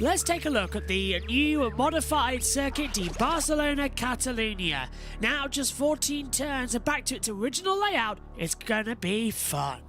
Let's take a look at the new modified Circuit de Barcelona Catalunya. Now just 14 turns and back to its original layout. It's gonna be fun.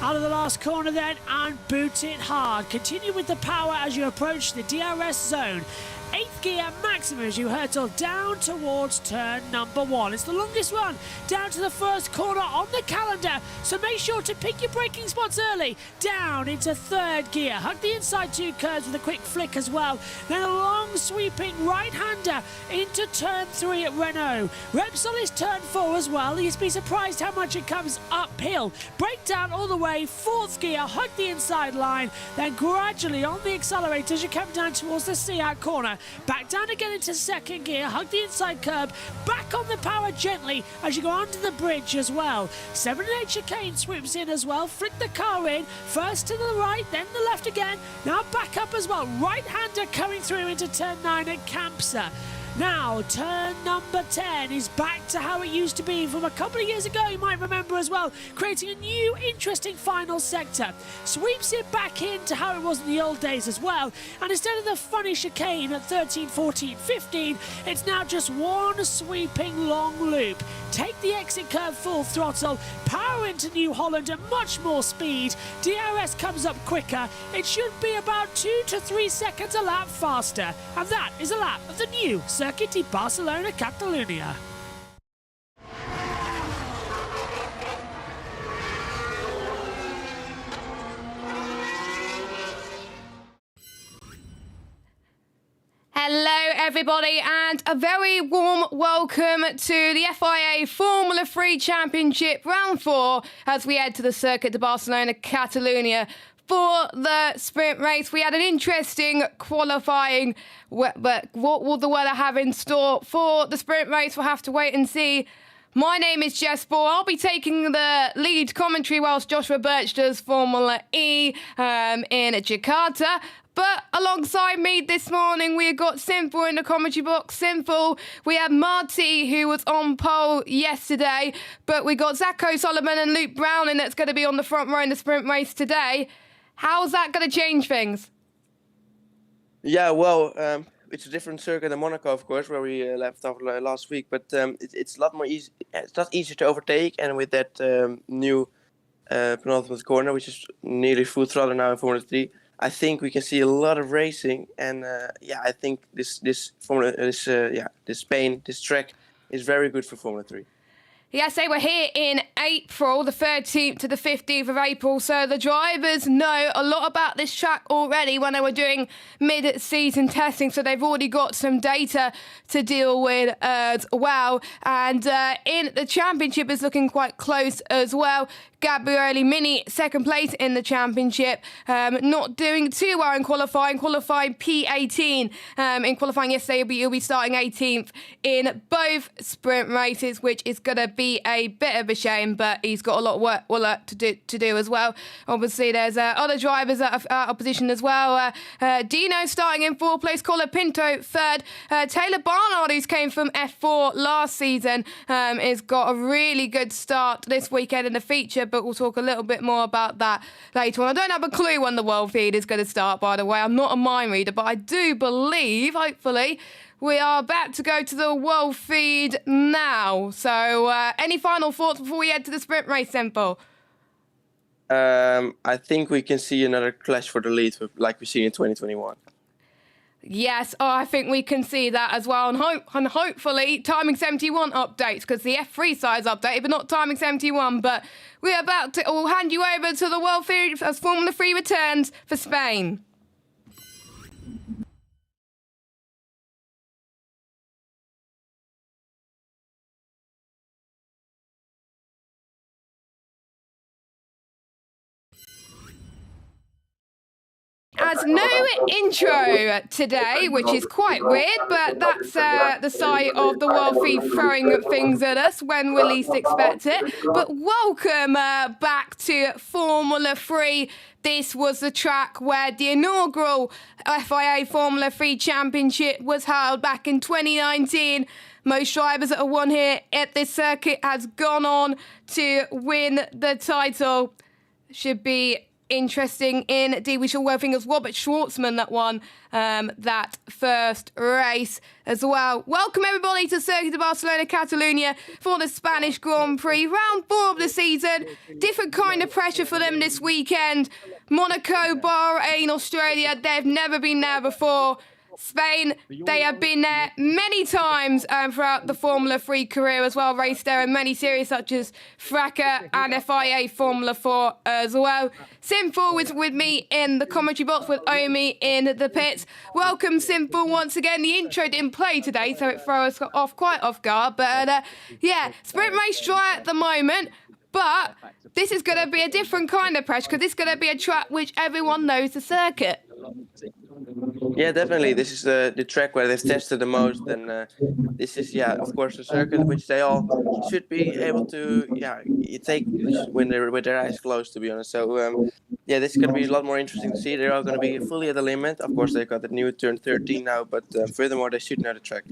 Out of the last corner then, and boot it hard. Continue with the power as you approach the DRS zone. 8th gear maximum as you hurtle down towards turn number 1. It's the longest run down to the first corner on the calendar, so make sure to pick your braking spots early. Down into 3rd gear, hug the inside 2 curves with a quick flick as well. Then a long sweeping right-hander into turn 3 at Renault. Repsol is turn 4 as well. You'd be surprised how much it comes uphill. Brake down all the way, 4th gear, hug the inside line, then gradually on the accelerator as you come down towards the Seat corner. Back down again into 2nd gear, hug the inside curb, back on the power gently as you go onto the bridge as well. 7 and 8 chicane swoops in as well, flick the car in, first to the right, then the left again, now back up as well, right-hander coming through into turn 9 at Campsa. Now, turn number 10 is back to how it used to be from a couple of years ago, you might remember as well, creating a new, interesting final sector. Sweeps it back into how it was in the old days as well, and instead of the funny chicane at 13, 14, 15, it's now just one sweeping long loop. Take the exit curve full throttle, power into New Holland at much more speed, DRS comes up quicker, it should be about 2 to 3 seconds a lap faster, and that is a lap of the new Circuit de Barcelona Catalunya. Hello everybody and a very warm welcome to the FIA Formula 3 Championship Round 4 as we head to the Circuit de Barcelona Catalunya for the sprint race. We had an interesting qualifying, but what will the weather have in store for the sprint race? We'll have to wait and see. My name is Jess Ball. I'll be taking the lead commentary whilst Joshua Birch does Formula E in Jakarta. But alongside me this morning, we have got Sinful in the commentary box. Sinful, we had Marty, who was on pole yesterday, but we got Zach O'Sullivan and Luke Browning that's going to be on the front row in the sprint race today. How's that going to change things? Yeah, well, it's a different circuit than Monaco, of course, where we left off last week. But it's a lot more easy. It's not easier to overtake, and with that new penultimate corner, which is nearly full throttle now in Formula 3, I think we can see a lot of racing. And I think this Spain, this track is very good for Formula 3. Yes, they were here in April, the 13th to the 15th of April, so the drivers know a lot about this track already when they were doing mid-season testing, so they've already got some data to deal with as well. And in the championship is looking quite close as well. Gabriele Mini, second place in the championship, not doing too well in qualifying P18 in qualifying yesterday. He'll be starting 18th in both sprint races, which is going to be a bit of a shame, but he's got a lot of work to do as well. Obviously, there's other drivers that are opposition as well. Dino starting in 4th place, Colapinto 3rd. Taylor Barnard, who's came from F4 last season, has got a really good start this weekend in the feature, but we'll talk a little bit more about that later on. I don't have a clue when the World Feed is going to start, by the way. I'm not a mind reader, but I do believe, hopefully, we are about to go to the World Feed now. So any final thoughts before we head to the sprint race, Simple? I think we can see another clash for the lead, like we see in 2021. Yes, I think we can see that as well. And hopefully Timing 71 updates, because the F3 side's updated, but not Timing 71. But we'll hand you over to the World Feed as Formula 3 returns for Spain. has no intro today, which is quite weird, but that's the side of the World Feed throwing things at us when we least expect it. But welcome back to Formula 3. This was the track where the inaugural FIA Formula 3 Championship was held back in 2019. Most drivers that have won here at this circuit has gone on to win the title. Should be interesting indeed. We shall well think it was Robert Schwartzman that won that first race as well. Welcome everybody to Circuit de Barcelona, Catalunya for the Spanish Grand Prix. Round 4 of the season. Different kind of pressure for them this weekend. Monaco, Bahrain, Australia, they've never been there before. Spain, they have been there many times throughout the Formula 3 career as well, raced there in many series such as FRACA and FIA Formula 4 as well. Simple is with me in the commentary box with Omi in the pits. Welcome, Simple, once again. The intro didn't play today, so it throws us off quite off guard. But yeah, sprint race dry at the moment. But this is going to be a different kind of pressure because this is going to be a track which everyone knows the circuit. Yeah, definitely. This is the track where they've tested the most, and this is, of course, a circuit which they all should be able to, take when they're with their eyes closed, to be honest. So, this is going to be a lot more interesting to see. They're all going to be fully at the limit. Of course, they've got the new turn 13 now, but furthermore, they should know the track.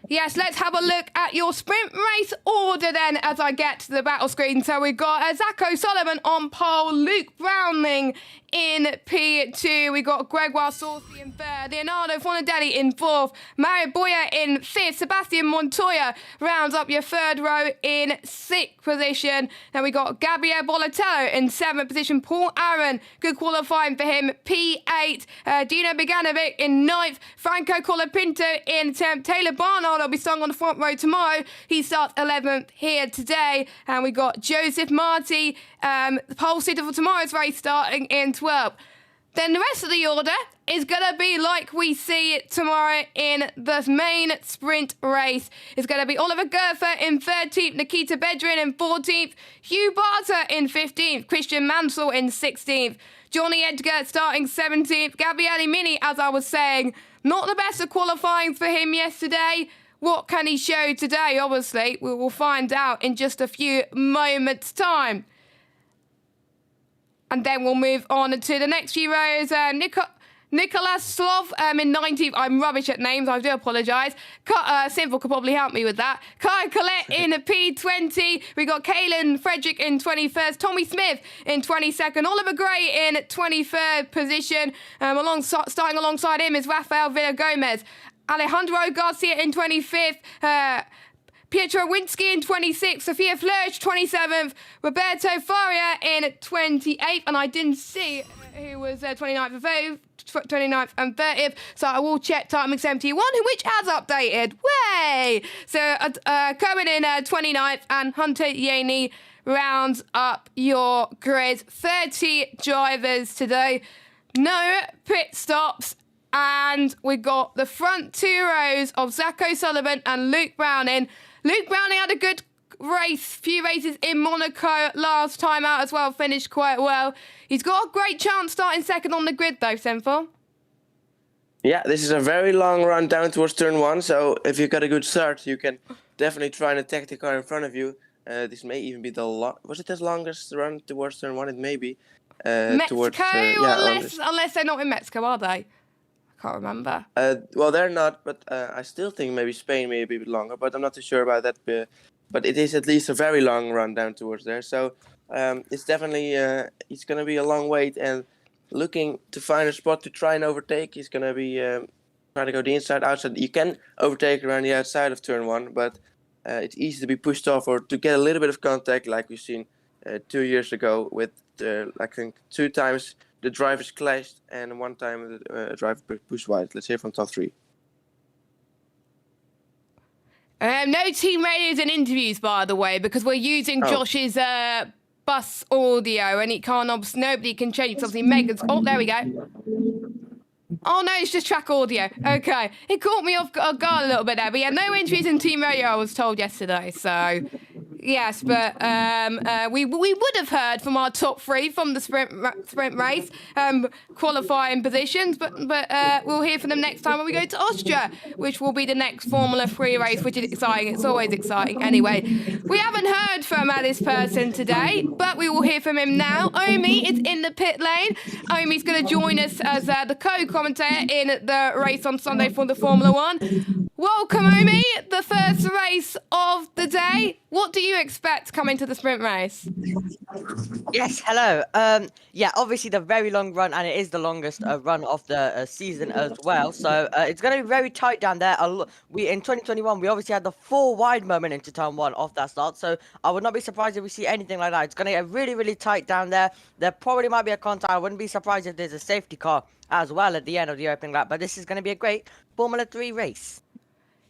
Yes, let's have a look at your sprint race order then as I get to the battle screen. So we've got Zach O'Sullivan on pole, Luke Browning in P2. We got Gregoire Saucy in third, Leonardo Fornadelli in fourth, Mario Boya in fifth, Sebastian Montoya rounds up your third row in sixth position. Then we got Gabriel Bolatello in seventh position, Paul Aaron, good qualifying for him, P8, Dino Beganovic in ninth, Franco Colapinto in 10th, Taylor Barnard will be stung on the front row tomorrow. He starts 11th here today. And we got Joseph Marti, the pole sitter for tomorrow's race, starting in 12th. Then the rest of the order is going to be like we see it tomorrow in the main sprint race. It's going to be Oliver Gerfer in 13th, Nikita Bedrin in 14th, Hugh Barter in 15th, Christian Mansell in 16th, Johnny Edgar starting 17th, Gabriele Mini, as I was saying, not the best of qualifying for him yesterday. What can he show today? Obviously, we will find out in just a few moments' time. And then we'll move on to the next few rows. Nicolas Slov in 19th. I'm rubbish at names, I do apologise. Simple could probably help me with that. Kai Collette in P20. We got Kalen Frederick in 21st. Tommy Smith in 22nd. Oliver Gray in 23rd position. Starting alongside him is Rafael Villagomez. Alejandro Garcia in 25th. Pietro Winsky in 26th, Sophia Flörsch 27th, Roberto Faria in 28th, and I didn't see who was 29th and 30th, so I will check Timing 71, which has updated. Way! So Cohen in 29th, and Hunter Yaney rounds up your grid. 30 drivers today, no pit stops. And we got the front two rows of Zach O'Sullivan and Luke Browning. Luke Browning had a good few races in Monaco last time out as well, finished quite well. He's got a great chance starting second on the grid though, Senfo. Yeah, this is a very long run down towards turn 1, so if you've got a good start, you can definitely try and attack the car in front of you. This may even be the longest run towards turn 1? It may be. Mexico, unless they're not in Mexico, are they? I can't remember. Well, they're not, but I still think maybe Spain may be a bit longer, but I'm not too sure about that. But it is at least a very long run down towards there. So it's definitely, it's going to be a long wait, and looking to find a spot to try and overtake. He's going to be trying to go the inside, outside. You can overtake around the outside of turn 1, but it's easy to be pushed off or to get a little bit of contact like we've seen 2 years ago with, I think, 2 times the drivers clashed and 1 time the driver pushed wide. Let's hear from top 3. No team radios and interviews, by the way, because we're using Josh's bus audio, and nobody can change something. Megan's. Oh, there we go. Oh no, it's just track audio. Okay, it caught me off guard a little bit there, but yeah, no interviews in team radio. I was told yesterday, so Yes, but we would have heard from our top three from the sprint race qualifying positions, but we'll hear from them next time when we go to Austria, which will be the next Formula 3 race, which is exciting. It's always exciting. Anyway, we haven't heard from this person today, but we will hear from him now. Omi is in the pit lane. Omi's going to join us as the co-commentator in the race on Sunday for the Formula 1. Welcome, Omi, the first race of the day. What do you expect coming to the sprint race? Yes, hello. Yeah, obviously the very long run, and it is the longest run of the season as well. So it's going to be very tight down there. In 2021, we obviously had the 4 wide moment into turn 1 off that start. So I would not be surprised if we see anything like that. It's going to get really, really tight down there. There probably might be a contact. I wouldn't be surprised if there's a safety car as well at the end of the opening lap. But this is going to be a great Formula 3 race.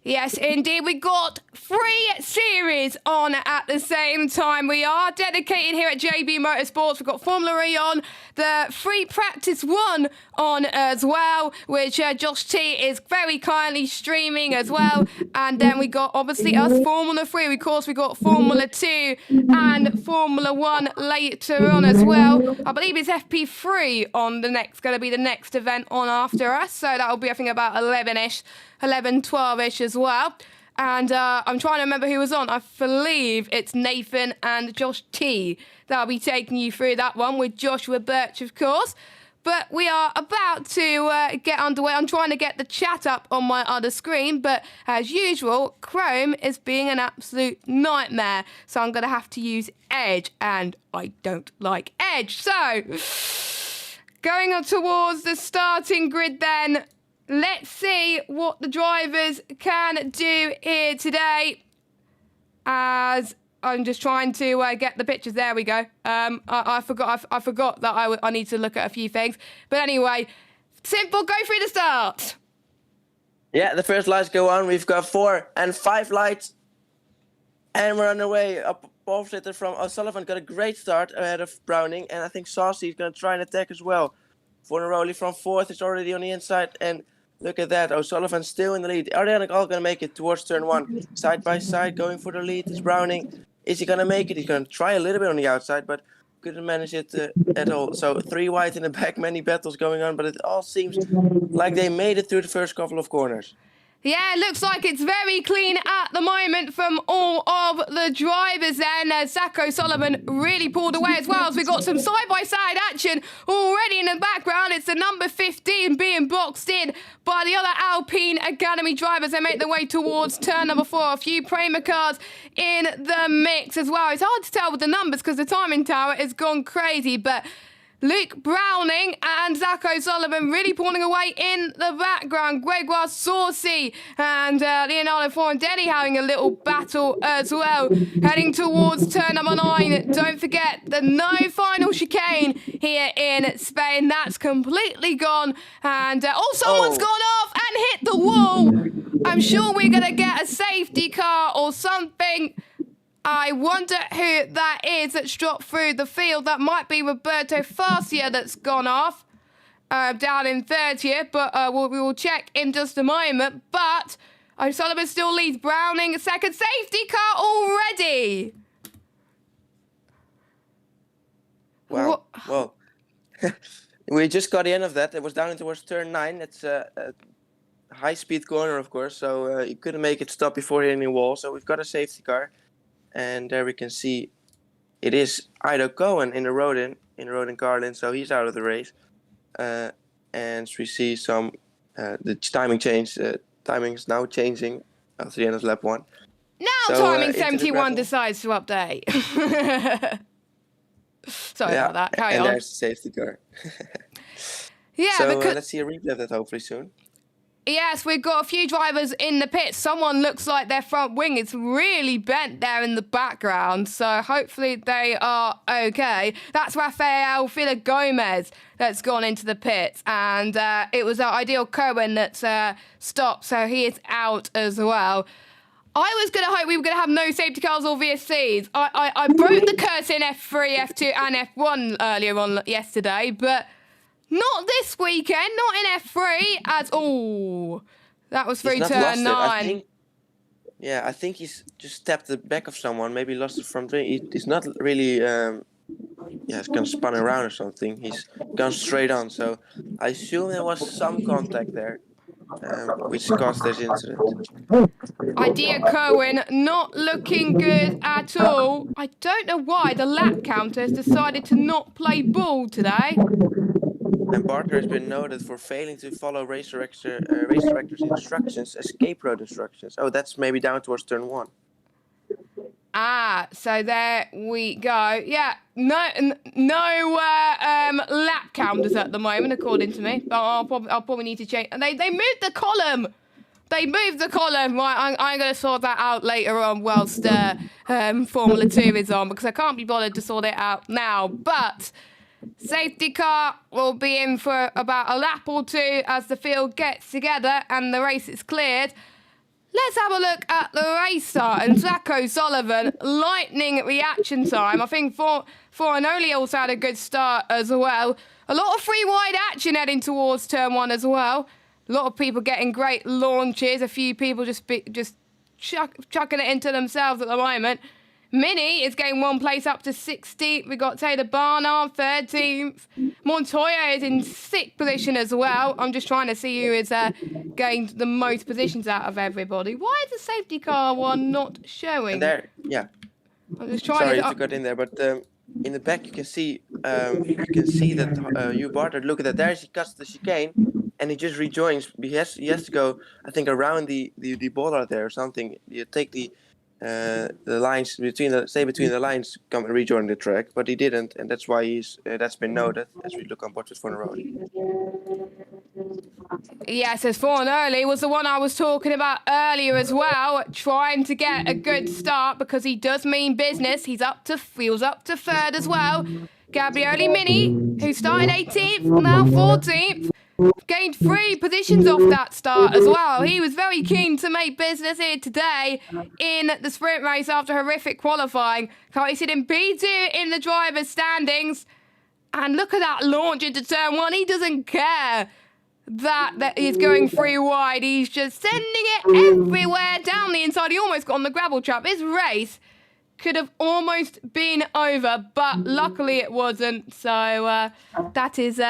Yes, indeed. We got 3 series on at the same time. We are dedicated here at JB Motorsports. We've got Formula E on, the free practice 1 on as well, which Josh T is very kindly streaming as well. And then we got, obviously, us Formula 3. Of course, we got Formula 2 and Formula 1 later on as well. I believe it's FP3 on the next, going to be the next event on after us. So that'll be, I think, about 11-ish. 11, 12-ish as well. And I'm trying to remember who was on. I believe it's Nathan and Josh T. That'll be taking you through that one with Joshua Birch, of course. But we are about to get underway. I'm trying to get the chat up on my other screen. But as usual, Chrome is being an absolute nightmare. So I'm going to have to use Edge. And I don't like Edge. So going on towards the starting grid then. Let's see what the drivers can do here today. As I'm just trying to get the pictures. There we go. I forgot that I need to look at a few things. But anyway, simple. Go through the start. Yeah, the first lights go on. We've got 4 and 5 lights, and we're on the way up. Offsetter from O'Sullivan got a great start ahead of Browning, and I think Saucy is going to try and attack as well. Fornaroli from 4th is already on the inside, and look at that, O'Sullivan's still in the lead. Are they all going to make it towards turn 1? Side by side, going for the lead is Browning. Is he going to make it? He's going to try a little bit on the outside, but couldn't manage it at all. So 3 wide in the back, many battles going on, but it all seems like they made it through the first couple of corners. Yeah, it looks like it's very clean at the moment from all of the drivers then. Zach O'Sullivan really pulled away as well as we got some side-by-side action already in the background. It's the number 15 being boxed in by the other Alpine Academy drivers. They make their way towards turn number 4. A few Prema cars in the mix as well. It's hard to tell with the numbers because the timing tower has gone crazy, but Luke Browning and Zach O'Sullivan really pulling away in the background. Gregoire Saucy and Leonardo Forandelli having a little battle as well. Heading towards turn number 9. Don't forget the no final chicane here in Spain. That's completely gone. And someone's gone off and hit the wall. I'm sure we're going to get a safety car or something. I wonder who that is that's dropped through the field. That might be Roberto Farcia that's gone off down in 30th, but we will check in just a moment. But O'Sullivan still leads Browning. A second safety car already. Wow. Well, we just got the end of that. It was down towards turn 9. It's a high-speed corner, of course, so you couldn't make it stop before hitting the wall. So we've got a safety car. And there we can see it is Ido Cohen in the Rodin Carlin, so he's out of the race. And we see some the timing change. Timing is now changing after the end of lap 1. Now so, timing 71 decides to update. Sorry about that. Carry on. There's the safety car. Yeah, so because let's see a replay of that hopefully soon. Yes, we've got a few drivers in the pit. Someone looks like their front wing is really bent there in the background. So hopefully they are okay. That's Rafael Villa Gomez that's gone into the pits. And it was Ideal Cohen that stopped. So he is out as well. I was going to hope we were going to have no safety cars or VSCs. I broke the curse in F3, F2 and F1 earlier on yesterday. But not this weekend, not in F3 as all. That was through turn 9. Yeah, I think he's just tapped the back of someone. Maybe lost the front wing. He's not really. He's kind of spun around or something. He's gone straight on. So I assume there was some contact there, which caused this incident. Idea Cohen not looking good at all. I don't know why the lap counter has decided to not play ball today. And Barker has been noted for failing to follow race director's instructions, escape road instructions. Oh, that's maybe down towards turn 1. Ah, so there we go. Yeah, no lap counters at the moment, according to me. But I'll probably need to change. They moved the column. They moved the column. Right, I'm going to sort that out later on whilst Formula 2 is on, because I can't be bothered to sort it out now. But safety car will be in for about a lap or two as the field gets together and the race is cleared. Let's have a look at the race start. And Zach O'Sullivan, lightning reaction time. I think Foranoli also had a good start as well. A lot of free wide action heading towards turn 1 as well. A lot of people getting great launches. A few people just chucking it into themselves at the moment. Mini is getting one place up to 16th. We've got Taylor Barnard, 13th. Montoya is in 6th position as well. I'm just trying to see who is getting the most positions out of everybody. Why is the safety car one not showing? And there, yeah. I'm just trying Sorry to... to got in there, but in the back you can see that Hugh Barter. Look at that. There he cuts the chicane, and he just rejoins. He has to go, I think, around the bollard there or something. You take the lines between the lines, come and rejoin the track, but he didn't, and that's why that's been noted as we look on Bottas for the road. Yes, as Foranoli was the one I was talking about earlier as well, trying to get a good start because he does mean business. He was up to 3rd as well. Gabriele Mini, who started 18th, now 14th. Gained 3 positions off that start as well. He was very keen to make business here today in the sprint race after horrific qualifying. Can't see him P2 in the driver's standings. And look at that launch into turn 1. He doesn't care that he's going 3 wide. He's just sending it everywhere down the inside. He almost got on the gravel trap. His race could have almost been over, but luckily it wasn't. So that is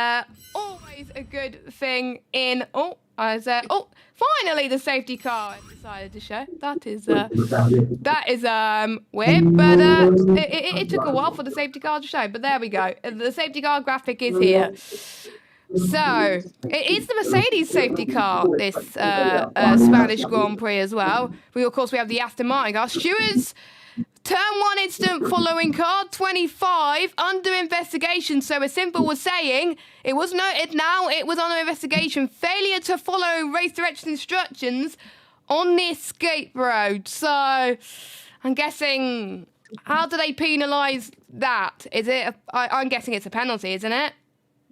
always a good thing in... finally the safety car decided to show. That is weird, but it took a while for the safety car to show, but there we go. The safety car graphic is here. So, it is the Mercedes safety car, this Spanish Grand Prix as well. Of course, we have the Aston Martin car. Stewart's turn 1 incident following car 25 under investigation. So as Simple was saying, it was noted now it was under investigation. Failure to follow race direction instructions on the escape road. So I'm guessing, how do they penalise that? Is it? I'm guessing it's a penalty, isn't it?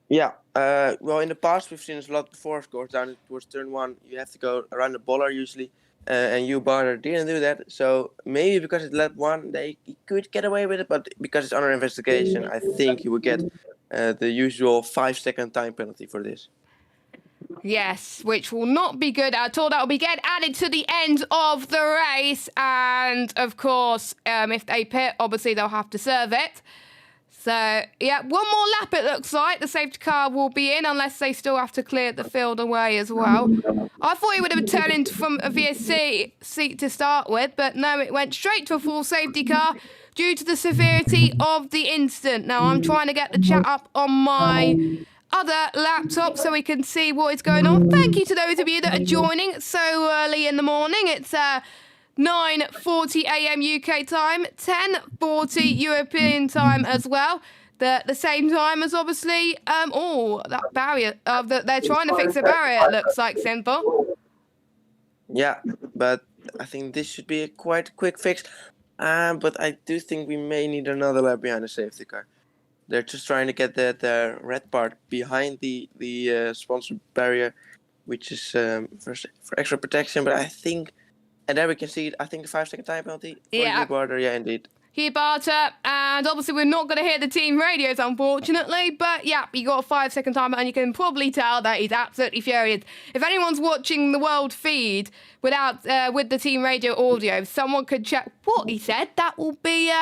Yeah. Well, in the past we've seen this a lot before, of course. Down towards turn 1, you have to go around the bollard usually. And Hugh Barter didn't do that, so maybe because it's lap 1, he could get away with it, but because it's under investigation, I think he would get the usual 5-second time penalty for this. Yes, which will not be good at all. That will be added to the end of the race, and of course, if they pit, obviously they'll have to serve it. So, yeah, one more lap it looks like. The safety car will be in unless they still have to clear the field away as well. I thought he would have turned from a VSC seat to start with, but no, it went straight to a full safety car due to the severity of the incident. Now, I'm trying to get the chat up on my other laptop so we can see what is going on. Thank you to those of you that are joining so early in the morning. It's 9:40 a.m. UK time, 10:40 European time as well. The same time as obviously, that barrier. They're trying to fix the barrier. It looks like Simple. Yeah, but I think this should be a quite quick fix. But I do think we may need another lap behind the safety car. They're just trying to get the red part behind the sponsored barrier, which is for extra protection. But I think. And there we can see, I think, the 5-second time penalty for Hugh Barter. Yeah, indeed. Hugh Barter, and obviously we're not going to hear the team radios, unfortunately, but yeah, you got a 5-second timer, and you can probably tell that he's absolutely furious. If anyone's watching the world feed without with the team radio audio, if someone could check what he said, that will be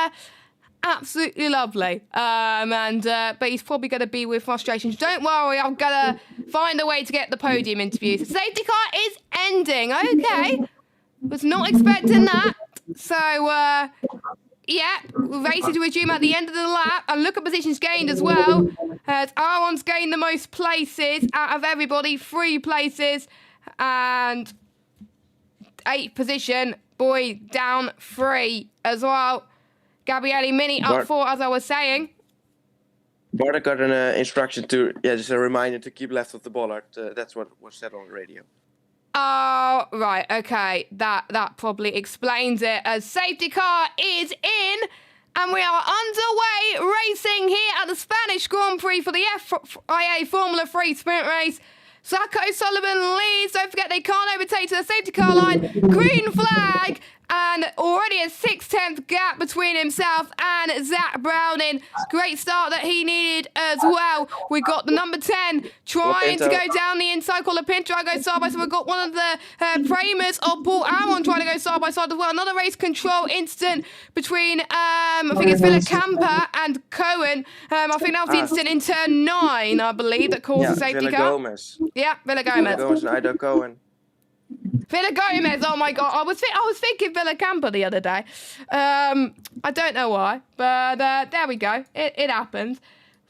absolutely lovely. But he's probably going to be with frustrations. Don't worry, I'm going to find a way to get the podium interviews. The safety car is ending. Okay, was not expecting that. So, yeah, racing to resume at the end of the lap. And look at positions gained as well. Aaron's gained the most places out of everybody, 3 places. And 8th position, Boy down 3 as well. Gabriele Mini up 4, as I was saying. Bartek got an instruction to, just a reminder to keep left of the bollard. That's what was said on the radio. Oh, right, okay. That probably explains it, as safety car is in, and we are underway racing here at the Spanish Grand Prix for the FIA Formula 3 sprint race. Zach O'Sullivan leads. Don't forget they can't overtake to the safety car line. Green flag. And already a 6/10 gap between himself and Zach Browning. Great start that he needed as well. We got the number 10 trying to go down the inside. Colapinto go side by side. We've got one of the framers of Paul Aron trying to go side by side as well. Another race control incident between, I think it's Villacampa and Cohen. I think that was the incident in turn 9, I believe, that caused the safety car. Gomez. Yeah, Villa Gomez. Gomez and Ido Cohen. Villa Gomez, oh my God. I was thinking Villacampa the other day. I don't know why, but there we go. It happens.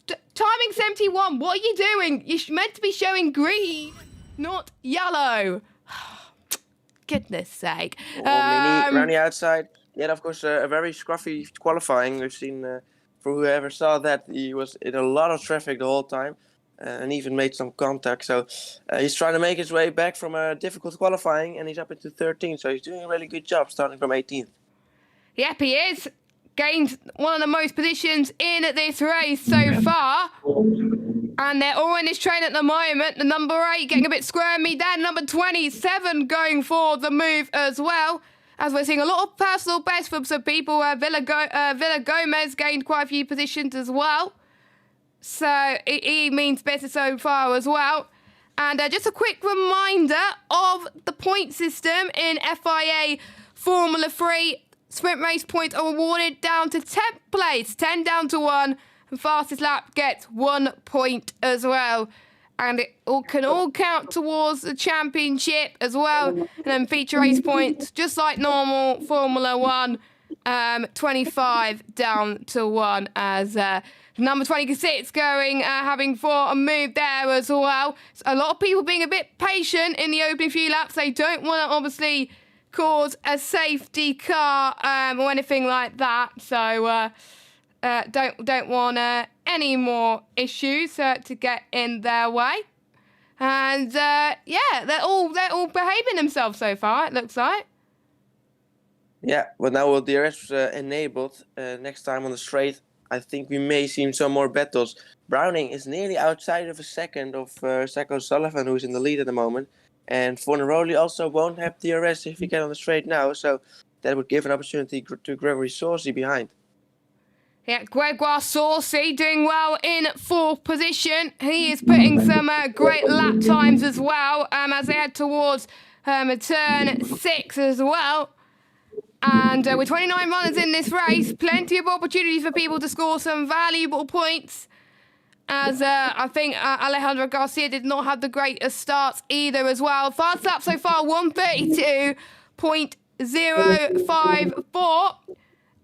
Timing 71, what are you doing? You're meant to be showing green, not yellow. Goodness sake. Around the outside. Yeah, of course, a very scruffy qualifying. We've seen, for whoever saw that, he was in a lot of traffic the whole time. And even made some contact. So he's trying to make his way back from a difficult qualifying, and he's up into 13th. So he's doing a really good job starting from 18th. Yep, he is. Gained one of the most positions in this race so far. And they're all in this train at the moment. The number 8 getting a bit squirmy. Then number 27 going for the move as well. As we're seeing a lot of personal best from some people. Villa Gomez gained quite a few positions as well. So he means better so far as well. And just a quick reminder of the point system in FIA Formula 3. Sprint race points are awarded down to 10th place, 10 down to 1. And fastest lap gets 1 point as well. And it can all count towards the championship as well. And then feature race points, just like normal Formula 1, 25 down to 1 as... Number 26 going, having for a move there as well. So a lot of people being a bit patient in the opening few laps. They don't want to obviously cause a safety car or anything like that. So don't want any more issues to get in their way. And yeah, they're all behaving themselves so far, it looks like. Yeah, well now with DRS enabled, next time on the straight, I think we may see some more battles. Browning is nearly outside of a second of Zach O'Sullivan, who's in the lead at the moment. And Fornaroli also won't have DRS if he get on the straight now. So that would give an opportunity to Gregory Saucy behind. Yeah, Gregoire Saucy doing well in 4th position. He is putting some great lap times as well as they head towards turn 6 as well. And with 29 runners in this race, plenty of opportunities for people to score some valuable points. As I think Alejandro Garcia did not have the greatest starts either as well. Fast lap so far, 132.054.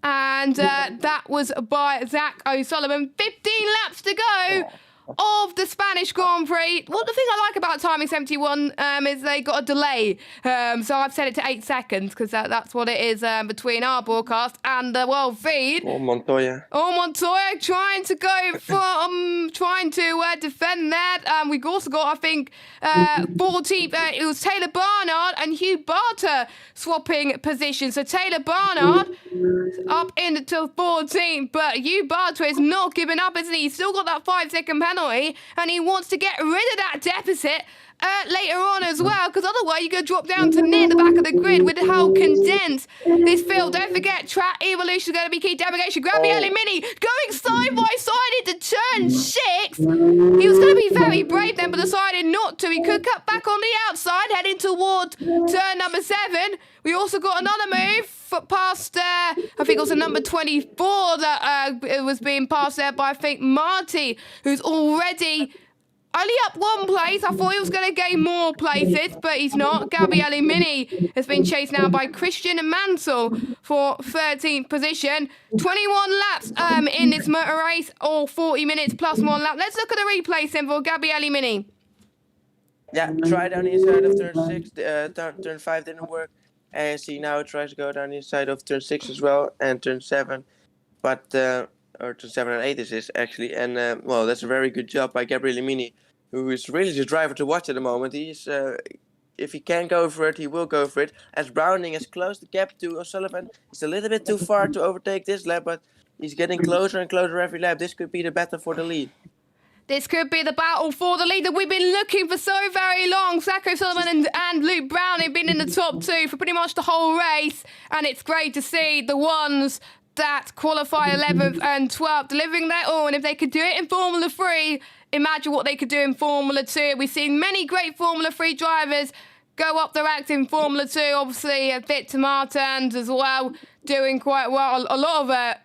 And that was by Zach O'Sullivan. 15 laps to go of the Spanish Grand Prix. What the thing I like about timing 71 is they got a delay. So I've set it to 8 seconds because that's what it is between our broadcast and the world feed. Montoya trying to go from, trying to defend that. We've also got, I think, 14th, it was Taylor Barnard and Hugh Barter swapping positions. So Taylor Barnard up into 14th, but Hugh Barter is not giving up, isn't he? He's still got that 5-second penalty, and he wants to get rid of that deficit later on as well, because otherwise you're going to drop down to near the back of the grid with how condensed this field. Don't forget, track evolution is going to be key. Navigation, Gabriele Mini going side by side into turn 6. He was going to be very brave then, but decided not to. He could cut back on the outside, heading toward turn number 7. We also got another move past, I think it was a number 24 that it was being passed there by, I think, Marty, who's already only up 1 place. I thought he was going to gain more places, but he's not. Gabriele Mini has been chased now by Christian Mansell for 13th position. 21 laps in this motor race, or 40 minutes plus 1 lap. Let's look at the replay sim for Gabriele Mini. Yeah, try down the inside of turn 6. Turn 5 didn't work. And see, now tries to go down the inside of turn 6 as well, and turn 7. But, or turn 7 and 8 this is actually. And, well, that's a very good job by Gabriele Mini, who is really the driver to watch at the moment. He's, if he can go for it, he will go for it. As Browning has closed the gap to O'Sullivan, it's a little bit too far to overtake this lap, but he's getting closer and closer every lap. This could be the battle for the lead. This could be the battle for the lead that we've been looking for so very long. Zach O'Sullivan and Luke Brown have been in the top 2 for pretty much the whole race. And it's great to see the ones that qualify 11th and 12th delivering their all. And if they could do it in Formula 3, imagine what they could do in Formula 2. We've seen many great Formula 3 drivers go up the ranks in Formula 2. Obviously, Victor Martins as well, doing quite well. A lot of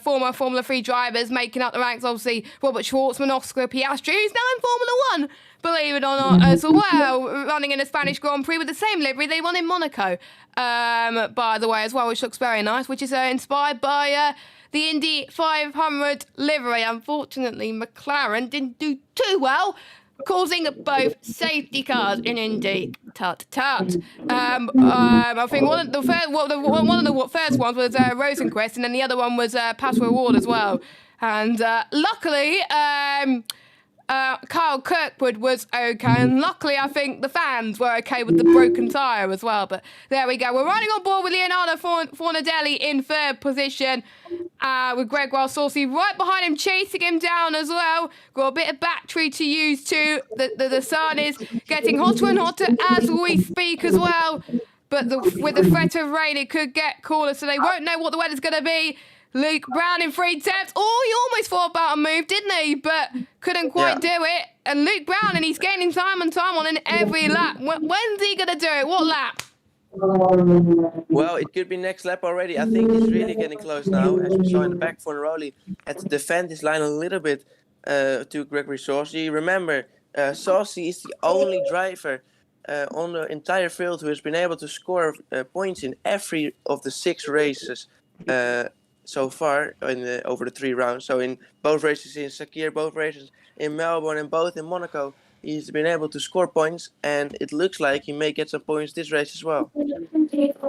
former Formula 3 drivers making up the ranks. Obviously, Robert Schwartzman, Oscar Piastri, who's now in Formula 1, believe it or not, as well, running in the Spanish Grand Prix with the same livery they won in Monaco, by the way, as well, which looks very nice, which is inspired by the Indy 500 livery. Unfortunately, McLaren didn't do too well, causing both safety cars in Indy. Tut. I think one of the first ones was Rosenquist, and then the other one was Passwell Ward as well. And luckily, Kyle Kirkwood was okay, and luckily I think the fans were okay with the broken tyre as well. But there we go. We're riding on board with Leonardo Fornadelli in 3rd position, with Greg Saucy right behind him, chasing him down as well. Got a bit of battery to use too. The sun is getting hotter and hotter as we speak as well. But with the threat of rain, it could get cooler, so they won't know what the weather's going to be. Luke Brown in 3 attempts. Oh, he almost thought about a move, didn't he? But couldn't quite do it. And Luke Brown, and he's gaining time and time on in every lap. When's he going to do it? What lap? Well, it could be next lap already. I think he's really getting close now, as we saw in the back for Neroli. Had to defend his line a little bit to Gregory Saucy. Remember, Saucy is the only driver on the entire field who has been able to score points in every of the 6 races so far over the 3 rounds. So in both races in Sakir, both races in Melbourne, and both in Monaco, he's been able to score points, and it looks like he may get some points this race as well.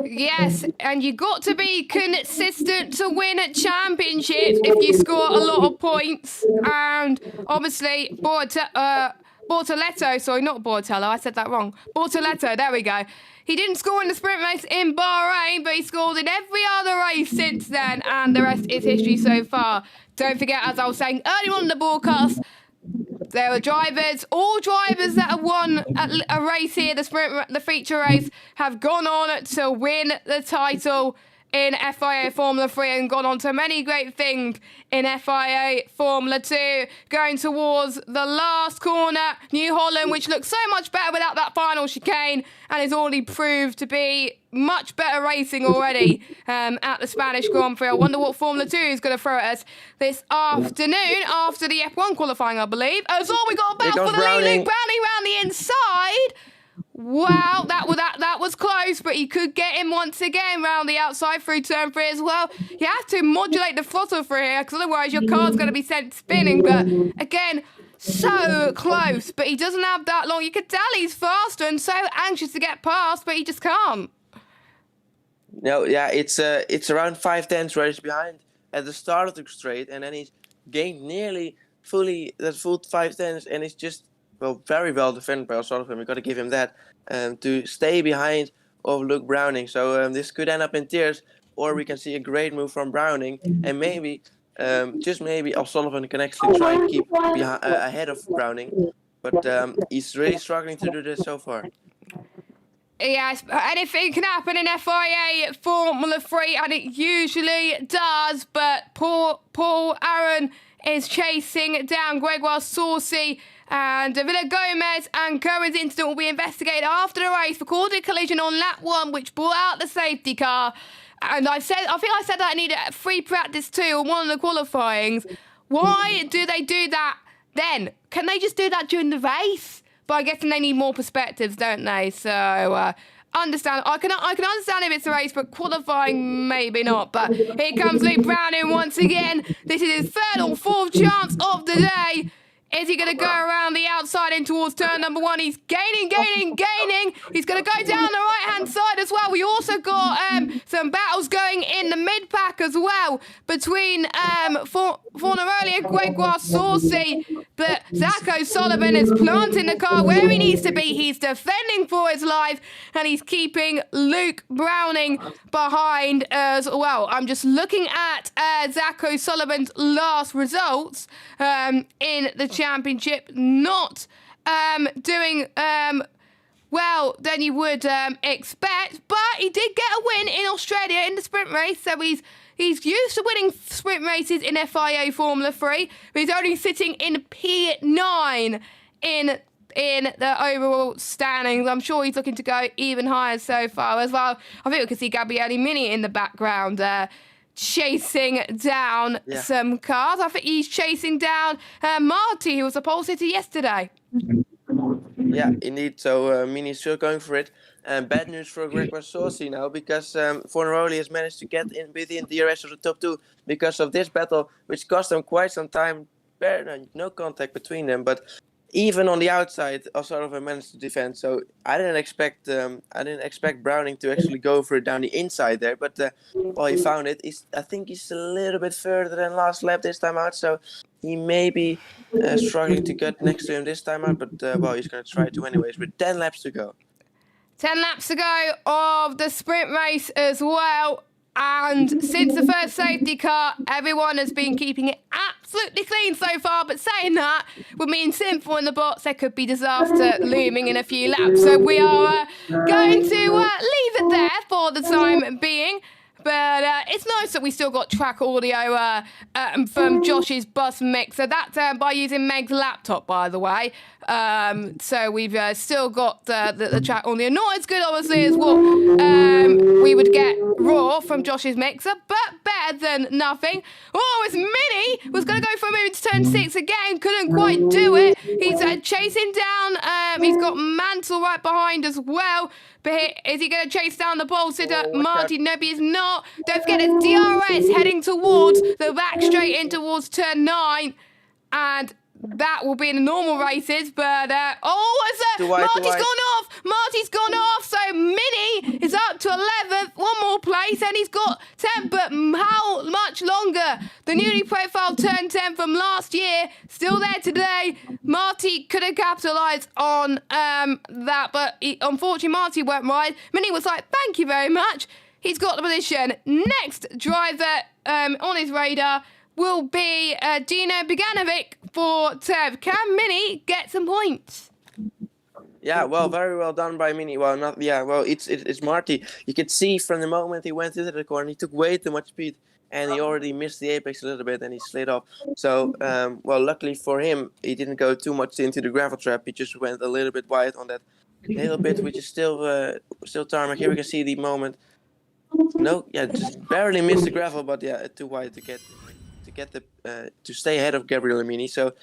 Yes, and you got to be consistent to win at championships if you score a lot of points. And obviously, Bortoletto, sorry, not Bortello, I said that wrong. Bortoletto, there we go. He didn't score in the sprint race in Bahrain, but he scored in every other race since then, and the rest is history so far. Don't forget, as I was saying earlier on in the broadcast, there are drivers, all drivers that have won a race here, the feature race, have gone on to win the title in FIA Formula 3 and gone on to many great things in FIA Formula 2. Going towards the last corner, New Holland, which looks so much better without that final chicane, and has already proved to be much better racing already at the Spanish Grand Prix. I wonder what Formula 2 is going to throw at us this afternoon after the F1 qualifying, I believe. Oh, so we got a battle for the lead. Luke Browning round the inside. Wow, that was close, but he could get him once again round the outside through turn 3 as well. You have to modulate the throttle for here, because otherwise your car's going to be sent spinning. But again, so close, but he doesn't have that long. You could tell he's faster and so anxious to get past, but he just can't. No, yeah, it's around 5/10 race behind at the start of the straight, and then he's gained nearly fully that full 5/10, and it's just, well, very well defended by O'Sullivan. We've got to give him that, to stay behind of Luke Browning. So this could end up in tears, or we can see a great move from Browning, and maybe, just maybe, O'Sullivan can actually try and keep ahead of Browning. but he's really struggling to do this so far. Yes, anything can happen in FIA Formula 3, and it usually does, but Paul Aaron is chasing down Gregoire Saucy, and Villa Gomez and Cohen's incident will be investigated after the race for causing a collision on lap 1, which brought out the safety car. And I think I said that I needed free practice 2 on one of the qualifyings. Why do they do that then? Can they just do that during the race? But I guess they need more perspectives, don't they? So understand. I can understand if it's a race, but qualifying maybe not. But here comes Luke Browning once again. This is his third or fourth chance of the day. Is he going to go around the outside in towards turn number 1? He's gaining. He's going to go down the right-hand side as well. We also got some battles going in the mid-pack as well between Fornaroli and Gregoire Saucy. But Zach O'Sullivan is planting the car where he needs to be. He's defending for his life, and he's keeping Luke Browning behind as well. I'm just looking at Zach O'Sullivan's last results in the championship, not doing well than you would expect, but he did get a win in Australia in the sprint race, so he's used to winning sprint races in FIA Formula 3, but he's only sitting in P9 in the overall standings. I'm sure he's looking to go even higher so far as well. I think we can see Gabriele Mini in the background chasing down some cars. I think he's chasing down Marty, who was a pole sitter yesterday. Yeah, indeed. So Mini's still going for it. Bad news for Gregoire Saucy now, because Fornaroli has managed to get in within the rest of the top 2 because of this battle, which cost them quite some time. No contact between them, but even on the outside, O'Sullivan managed to defend. So I didn't expect Browning to actually go for it down the inside there, but well, he found it. I think he's a little bit further than last lap this time out, so he may be struggling to get next to him this time out, but well, he's going to try to anyways, with 10 laps to go. 10 laps to go of the sprint race as well. And since the first safety car, everyone has been keeping it absolutely clean so far. But saying that, with me and Simple in the box, there could be disaster looming in a few laps. So we are going to leave it there for the time being. But it's nice that we still got track audio from Josh's bus mixer. That's by using Meg's laptop, by the way. So we've still got the track audio. Not as good, obviously, as what we would get raw from Josh's mixer, but better than nothing. Oh, it's Mini was going to go for a move into turn 6 again. Couldn't quite do it. He's chasing down. He's got Mansell right behind as well. But is he going to chase down the pole sitter? Marty? No, he's not. Don't forget it's DRS heading towards the back straight in towards turn 9. And that will be in the normal races. But, Marty's gone off. Marty's gone off. So Mini is up to 11th. One more place. And he's got 10th. But how much longer? The newly profiled turn 10 from last year. Still there today. Marty could have capitalised on that. But unfortunately, Marty weren't right. Mini was like, thank you very much. He's got the position. Next driver on his radar will be Dino Beganovic for Tev. Can Mini get some points? Yeah, well, very well done by Mini. Well, not yeah. Well, it's Marty. You could see from the moment he went into the corner, he took way too much speed, and he already missed the apex a little bit, and he slid off. So, well, luckily for him, he didn't go too much into the gravel trap. He just went a little bit wide on that little bit, which is still tarmac. Here we can see the moment. No, yeah, just barely missed the gravel, but yeah, too wide to stay ahead of Gabriele Mini. So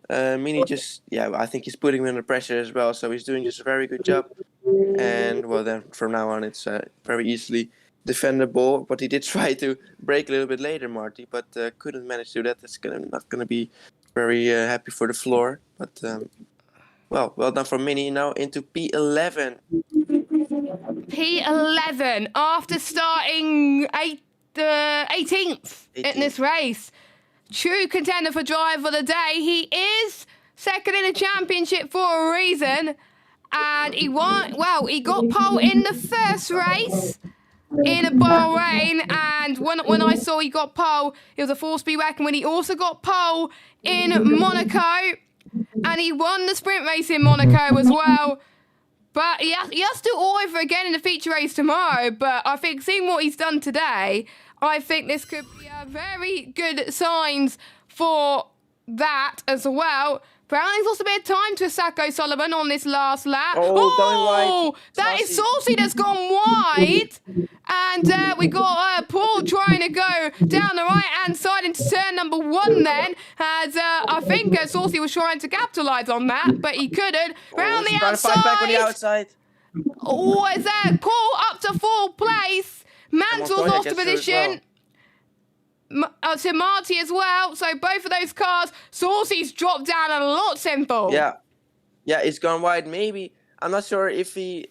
Mini just, yeah, I think he's putting him under pressure as well. So he's doing just a very good job. And well, then from now on, it's very easily defendable. But he did try to brake a little bit later, Marty, but couldn't manage to do that. That's not gonna be very happy for the floor. But well done for Mini. Now into P11. P11 after starting 18th in this race. True contender for driver of the day. He is second in the championship for a reason. And he got pole in the first race in Bahrain. And when I saw he got pole, it was a 4-speed wreck. And when he also got pole in Monaco, and he won the sprint race in Monaco as well. But he has to do all over again in the feature race tomorrow. But I think seeing what he's done today, I think this could be a very good signs for that as well. Browning's lost a bit of time to Sacco Solomon on this last lap. Oh, that is Saucy that's gone wide. And we got Paul trying to go down the right-hand side into turn number 1 then. As I think Saucy was trying to capitalise on that, but he couldn't. Round the outside. Fight back on the outside. Oh, is there? Paul up to 4th place. Mansell's lost the position. To Marty as well. So both of those cars, Saucy's dropped down a lot, Simple. Yeah, he's gone wide. Maybe I'm not sure if he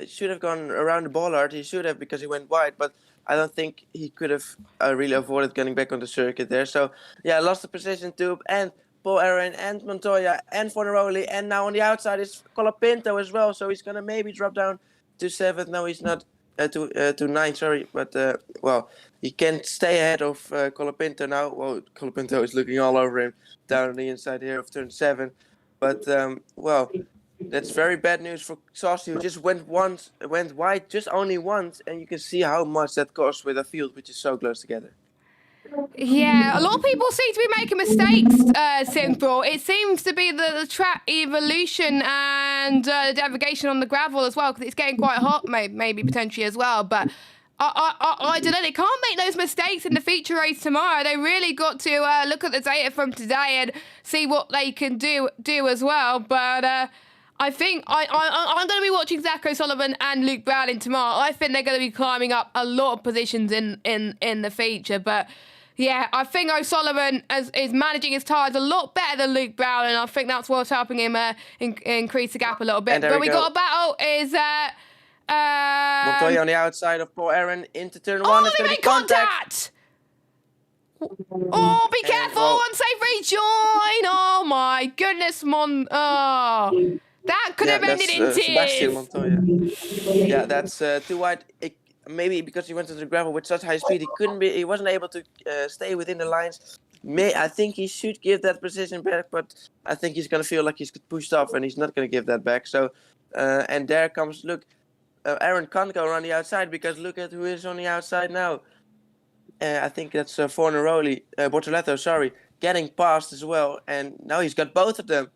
should have gone around the bollard. He should have because he went wide, but I don't think he could have really avoided getting back on the circuit there. So yeah, lost the position too. And Paul Aaron and Montoya and Fornaroli, and now on the outside is Colapinto as well. So he's gonna maybe drop down to 7th. No, he's not. To 9th, sorry, but well, he can stay ahead of Colapinto now. Well, Colapinto is looking all over him down on the inside here of turn 7, but well, that's very bad news for Saucy, who just went wide, just only once, and you can see how much that costs with a field which is so close together. Yeah, a lot of people seem to be making mistakes, Simple. It seems to be the track evolution and the navigation on the gravel as well, because it's getting quite hot, maybe potentially as well. But I don't know, they can't make those mistakes in the feature race tomorrow. They really got to look at the data from today and see what they can do as well. But I think I'm going to be watching Sacco Solomon and Luke Browning tomorrow. I think they're going to be climbing up a lot of positions in the feature, but yeah, I think O'Sullivan is managing his tyres a lot better than Luke Brown, and I think that's what's helping him increase the gap a little bit. But we got a battle is Montoya on the outside of Paul Aaron into turn 1. Oh, It's they going to made be contact. Oh, be careful! well, Unsafe rejoin! Oh my goodness, that could have ended in tears. Sebastian Montoya. Yeah, that's too wide. Maybe because he went to the gravel with such high speed, he wasn't able to stay within the lines. I think he should give that position back, but I think he's gonna feel like he's pushed off, and he's not gonna give that back. So, and there comes Aaron can't go around the outside because look at who is on the outside now. I think that's Fornaroli, Bortoletto, sorry, getting past as well, and now he's got both of them.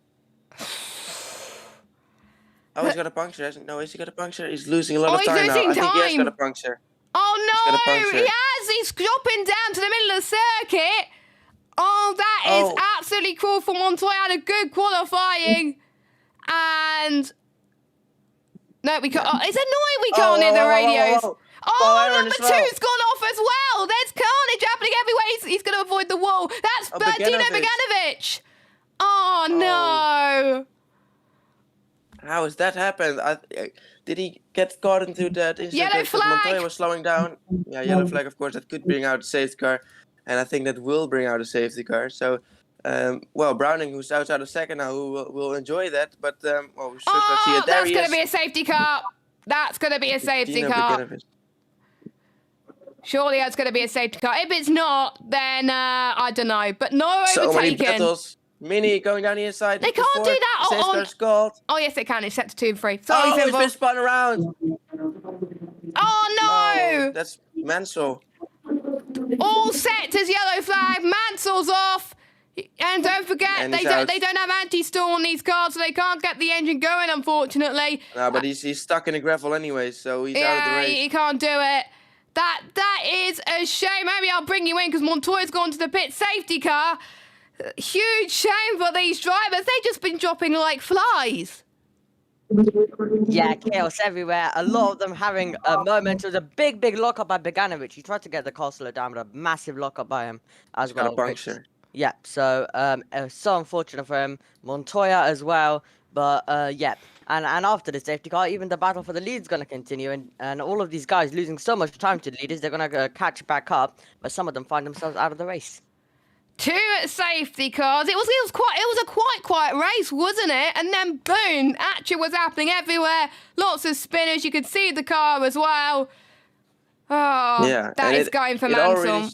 Oh, he's got a puncture, hasn't he? No, has he got a puncture? He's losing a lot of time now. I think he has got a puncture. Oh no, he has! He's dropping down to the middle of the circuit. Oh, that is absolutely cool for Montoya. Had a good qualifying. And no, we can't. It's annoying we can't hear the radios. Number 2's gone off as well. There's carnage happening everywhere. He's going to avoid the wall. That's Dino Beganovic. Oh no. How has that happened? Did he get caught into that incident? Yellow flag! Montoya was slowing down. Yeah, yellow flag, of course. That could bring out a safety car. And I think that will bring out a safety car. So, well, Browning, who's outside of second now, who will enjoy that. But, well, we should not see it. There That's going to be a safety car. That's going to be a safety car. Surely that's going to be a safety car. If it's not, then I don't know. But no overtaken. So many battles. Mini going down the inside. They can't do that. Oh, yes, they can. It's set to 2 and 3. Sorry, he's been spun around. Oh, no. Oh, that's Mansell. All set as yellow flag. Mansell's off. And don't forget, they don't have anti-stall on these cars, so they can't get the engine going, unfortunately. No, but he's stuck in the gravel anyway, so he's out of the race. Yeah, he can't do it. That is a shame. Maybe I'll bring you in because Montoya's gone to the pit safety car. Huge shame for these drivers. They've just been dropping like flies. Yeah, chaos everywhere. A lot of them having a moment. It was a big lockup by Beganovic. He tried to get the car slowed down, but a massive lockup by him as well. Got a puncture. Yeah, so so unfortunate for him. Montoya as well. But yeah, and after the safety car, even the battle for the lead's going to continue. And all of these guys losing so much time to the leaders, they're going to catch back up. But some of them find themselves out of the race. 2 safety cars. It was a quite quiet race, wasn't it? And then boom, action was happening everywhere. Lots of spinners. You could see the car as well. Oh, yeah, that is going for Mansell.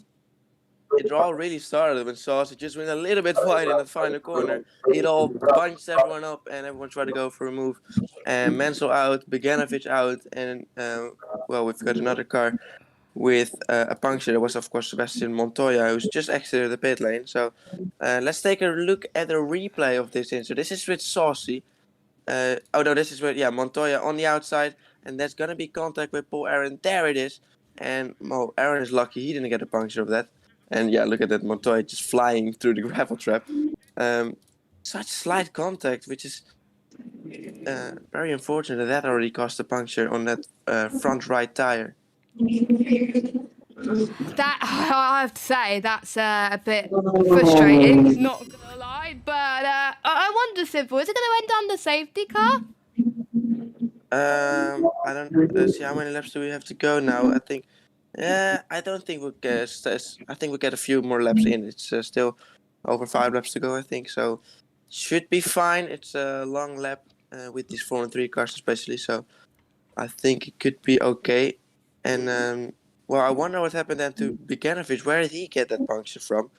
it all really started when Saucy just went a little bit wide in the final corner. It all bunched everyone up, and everyone tried to go for a move. And Mansell out, Beganovic out, and well, we've got another car with a puncture. That was, of course, Sebastian Montoya, who's just exited the pit lane. So let's take a look at a replay of this incident. This is with Saucy. Oh no, this is with Montoya on the outside, and there's gonna be contact with Paul Aaron. There it is, and Aaron is lucky he didn't get a puncture of that. And yeah, look at that, Montoya just flying through the gravel trap. Such slight contact, which is very unfortunate. That already caused a puncture on that front right tire. That I have to say, that's a bit frustrating. Not gonna lie, but I wonder, Simple, is it going to end on the safety car? I don't see how many laps do we have to go now. I think, I don't think we'll get. I think we'll get a few more laps in. It's still over 5 laps to go, I think. So should be fine. It's a long lap with these 4 and 3 cars especially. So I think it could be okay. And well, I wonder what happened then to Beganovic. Where did he get that puncture from?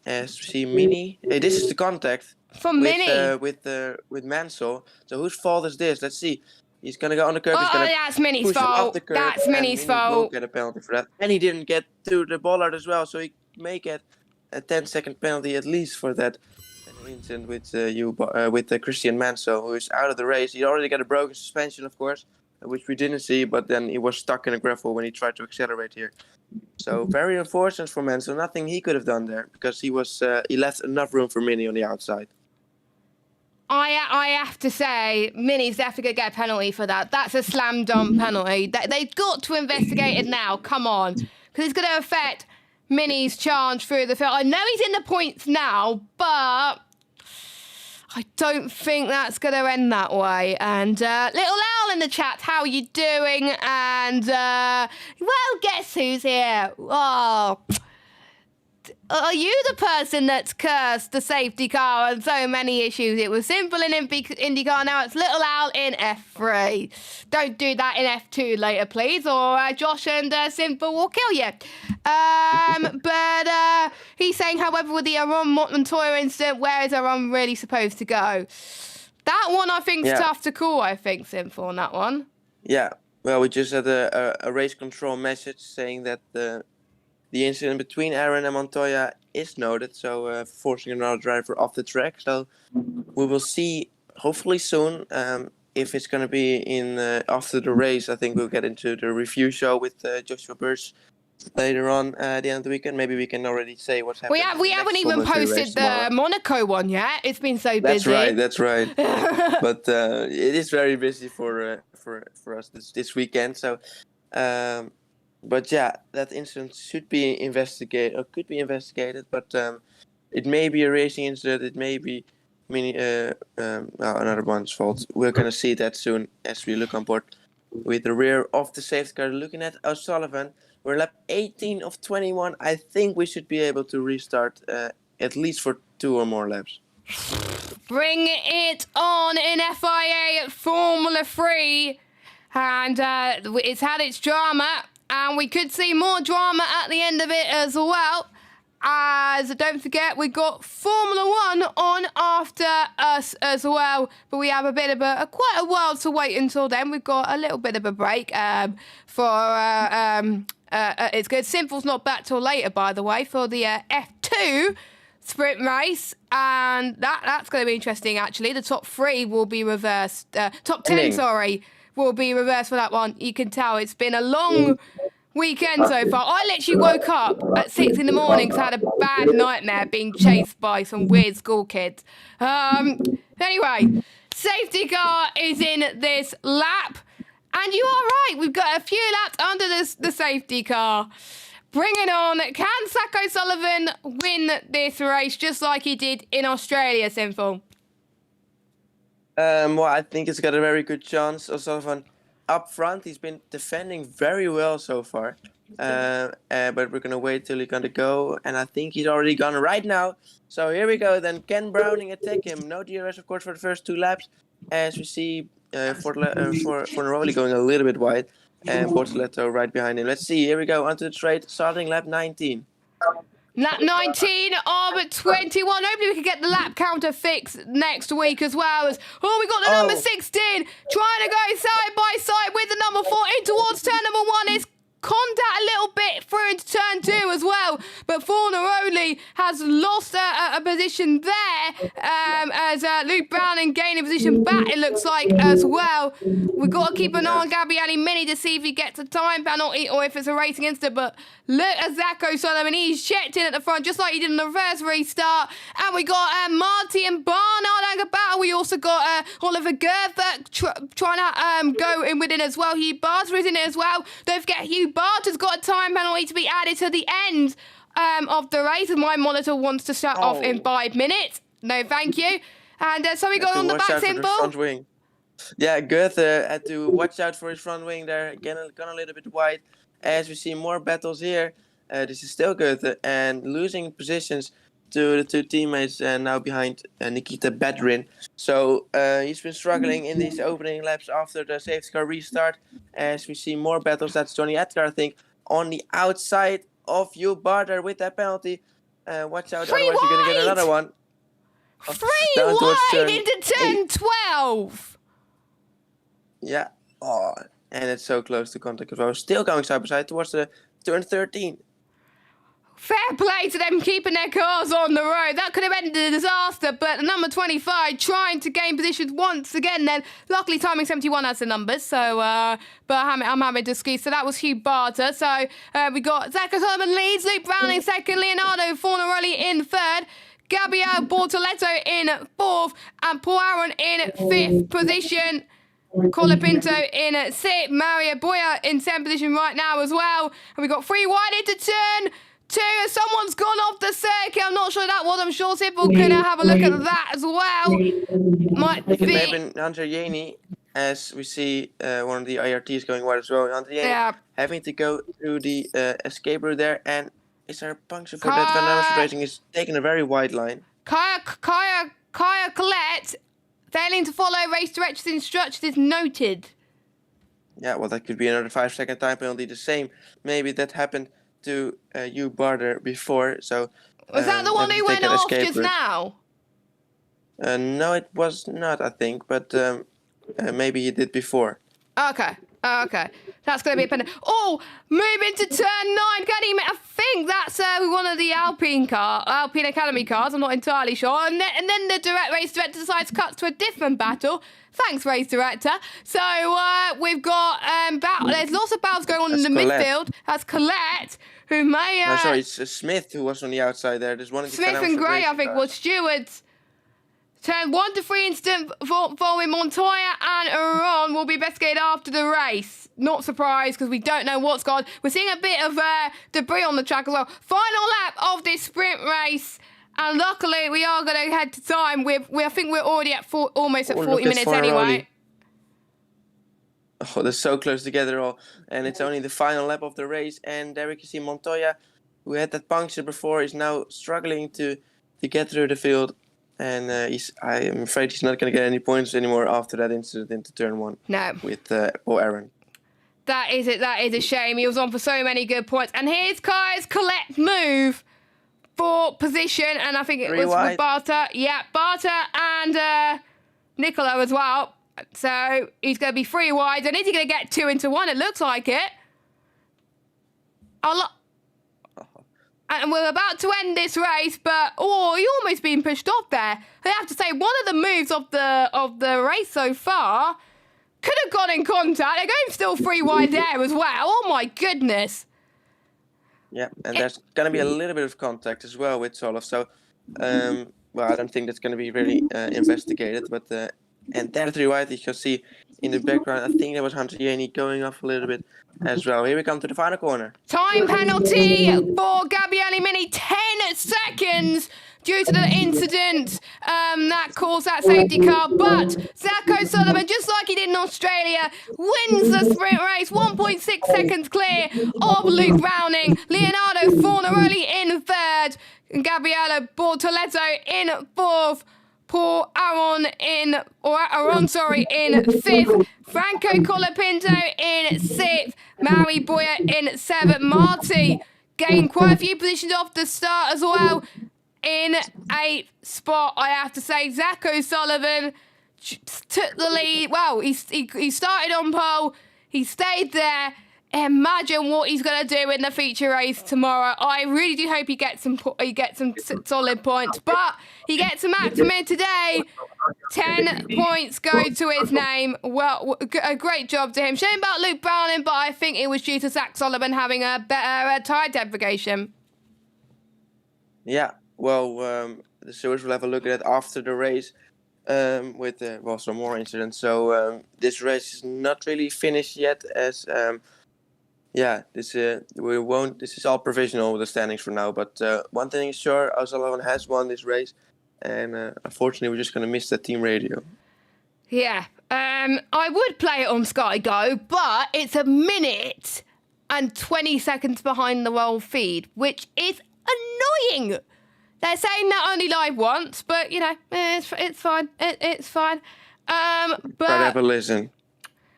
As we see Mini. Hey, this is the contact. From Mini. With Mansell. So whose fault is this? Let's see. He's gonna go on the curb. Oh, that's Mini's fault. That's Mini's fault. Will get a penalty for that. And he didn't get to the bollard as well, so he may get a 10-second penalty at least for that incident with Christian Mansell, who is out of the race. He already got a broken suspension, of course, which we didn't see, but then he was stuck in a gravel when he tried to accelerate here. So very unfortunate for Mansell. Nothing he could have done there because he left enough room for Mini on the outside. I have to say, Mini's definitely going to get a penalty for that. That's a slam dunk penalty. They've got to investigate it now. Come on. Because it's going to affect Mini's chance through the field. I know he's in the points now, but I don't think that's going to end that way. And Little Owl in the chat, how are you doing? And, well, guess who's here? Oh, are you the person that's cursed the safety car and so many issues? It was Simple in IndyCar, now it's Little Owl in F3. Don't do that in F2 later, please, or Josh and Simple will kill you. But he's saying, however, with the Aaron Montoya incident, where is Aaron really supposed to go? That one I think is tough to call, I think, Simple, on that one. Yeah, well, we just had a race control message saying that the incident between Aaron and Montoya is noted, so forcing another driver off the track. So we will see, hopefully soon, if it's going to be in after the race. I think we'll get into the review show with Joshua Birch later on at the end of the weekend. Maybe we can already say what's happening. We haven't even posted the Monaco one yet. It's been so busy. That's right. But it is very busy for us this weekend. So. But yeah, that incident should be investigated, or could be investigated. But it may be a racing incident. It may be another one's fault. We're gonna see that soon as we look on board with the rear of the safety car. Looking at O'Sullivan, we're lap 18 of 21. I think we should be able to restart at least for 2 or more laps. Bring it on in FIA Formula 3, and it's had its drama. And we could see more drama at the end of it as well. As don't forget, we got Formula 1 on after us as well. But we have a bit of quite a while to wait until then. We've got a little bit of a break it's good. Simple's not back till later, by the way, for the F2 sprint race. And that's going to be interesting, actually. The top 3 will be reversed. Top 10, sorry. Will be reversed for that one. You can tell it's been a long weekend so far. I literally woke up at 6 in the morning because I had a bad nightmare being chased by some weird school kids. Anyway, safety car is in this lap. And you are right, we've got a few laps under the safety car. Bring it on. Can Zach O'Sullivan win this race just like he did in Australia, Simple? Well, I think he's got a very good chance. O'Sullivan up front, he's been defending very well so far. But we're going to wait till he's going to go. And I think he's already gone right now. So here we go. Then Ken Browning attack him. No DRS, of course, for the first 2 laps. As we see Fornaroli going a little bit wide. and Bortoletto right behind him. Let's see, here we go, onto the straight, starting lap 19. Lap 19 of 21. Hopefully we can get the lap counter fixed next week as well. We got the number 16 trying to go side by side with the number 14 towards turn number 1. It's contact a little bit through into turn 2 as well, but Fornaroli has lost a position there as Luke Browning gaining position back, it looks like, as well. We've got to keep an eye on Gabriele Mini to see if he gets a time penalty or if it's a race against it, but look at Zacho Solomon, he's checked in at the front just like he did in the first restart. And we got Marty and Barnard Anchor battle. We also got Oliver Gerther trying to go in with it as well. Hugh Barter is in it as well. Don't forget Hugh Barter's got a time penalty to be added to the end of the race, and my monitor wants to shut off in 5 minutes. No, thank you. And so we got on the back symbol. Yeah, Goethe had to watch out for his front wing there. Again, gone a little bit wide. As we see more battles here, this is still Goethe, and losing positions to the two teammates now behind Nikita Bedrin. So he's been struggling in these opening laps after the safety car restart. As we see more battles, that's Johnny Edgar, I think, on the outside of Hugh Barter with that penalty. Watch out, otherwise you're going to get another one. Free wide into turn 12. Yeah. Oh, and it's so close to contact as well. Still going side by side towards the turn 13. Fair play to them keeping their cars on the road. That could have ended a disaster, but the number 25 trying to gain positions once again then. Luckily, timing 71 has the numbers, so, but I'm having to squeeze. So that was Hugh Barter. So we got Zacho Solomon leads, Luke Browning second, Leonardo Fornaroli in third, Gabriele Bortoletto in fourth, and Paul Aaron in fifth position. Colapinto in 6th, Mario Boya in 7th position right now as well. And we got 3 wide into turn 2. Someone's gone off the circuit. I'm not sure that was. I'm sure Sibyl can have a look at that as well. Might be. It may have been Hunter Yaney, as we see one of the IRTs going wide as well. Hunter Yaney having to go through the escape route there. And is there a puncture for that? Van Amersfoort Racing is taking a very wide line. Kaya Collette failing to follow race directions instructions is noted. Yeah, well, that could be another 5-second time penalty. The same, maybe that happened to Hugh Barter before. So was that the one who went off just now? No, it was not, I think, but maybe he did before. Okay. That's going to be a penalty. Oh, moving to turn 9. I think that's one of the Alpine Academy cars. I'm not entirely sure. And then the race director decides to cut to a different battle. Thanks, race director. So we've got there's lots of battles going on in the midfield. That's Collette, who may. No, sorry, it's Smith who was on the outside there. There's one of the Smith and Gray, I think, was stewards. Turn 1 to 3 instant following Montoya and Aron will be investigated after the race. Not surprised because we don't know what's gone. We're seeing a bit of debris on the track as well. Final lap of this sprint race. And luckily we are going to head to time. I think we're already at almost at 40 minutes anyway. Oh, they're so close together all. And it's only the final lap of the race. And there we can see Montoya, who had that puncture before, is now struggling to get through the field. And I am afraid he's not going to get any points anymore after that incident into turn 1. No. With Paul Aaron. That is a shame. He was on for so many good points. And here's Kai's Collette move for position. And I think it was with Barter. Yeah, Barter and Nicola as well. So he's going to be 3 wide. And is he going to get 2 into 1? It looks like it. And we're about to end this race, but you're almost being pushed off there. I have to say, one of the moves of the race so far could have got in contact. They're going still 3 wide there as well. Oh my goodness. Yeah, and there's going to be a little bit of contact as well with Solov. So, well, I don't think that's going to be really investigated. But and there 3 wide, you can see in the background, I think there was Hunter Yaney going off a little bit as well. Here we come to the final corner. Time penalty for Gabriele Mini, 10 seconds due to the incident that caused that safety car. But Zacho Solomon, just like he did in Australia, wins the sprint race, 1.6 seconds clear of Luke Browning. Leonardo Fornaroli in 3rd, and Gabriele Bortoletto in 4th. Paul Aron in 5th, Franco Colapinto in 6th, Mary Boyer in 7th, Marty gained quite a few positions off the start as well in 8th spot, I have to say. Zach O'Sullivan took the lead. Well, he started on pole, he stayed there. Imagine what he's going to do in the feature race tomorrow. I really do hope he gets some solid points, but he gets a maximum today. 10 points go to his name. Well, a great job to him. Shame about Luke Browning, but I think it was due to Zach Sullivan having a better tyre degradation. Yeah, well, the stewards will have a look at it after the race with some more incidents. So this race is not really finished yet, as this is all provisional with the standings for now. But one thing is sure, O'Sullivan has won this race, and unfortunately we're just gonna miss the team radio. Yeah, I would play it on Sky Go, but it's a minute and 20 seconds behind the world feed, which is annoying. They're saying that only live once, but it's fine. It's fine. But have a listen.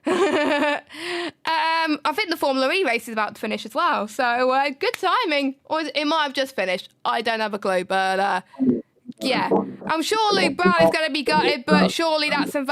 I think the Formula E race is about to finish as well, so good timing. Or it might have just finished. I don't have a clue, but yeah, I'm sure Luke Brown is going to be gutted, but surely that's some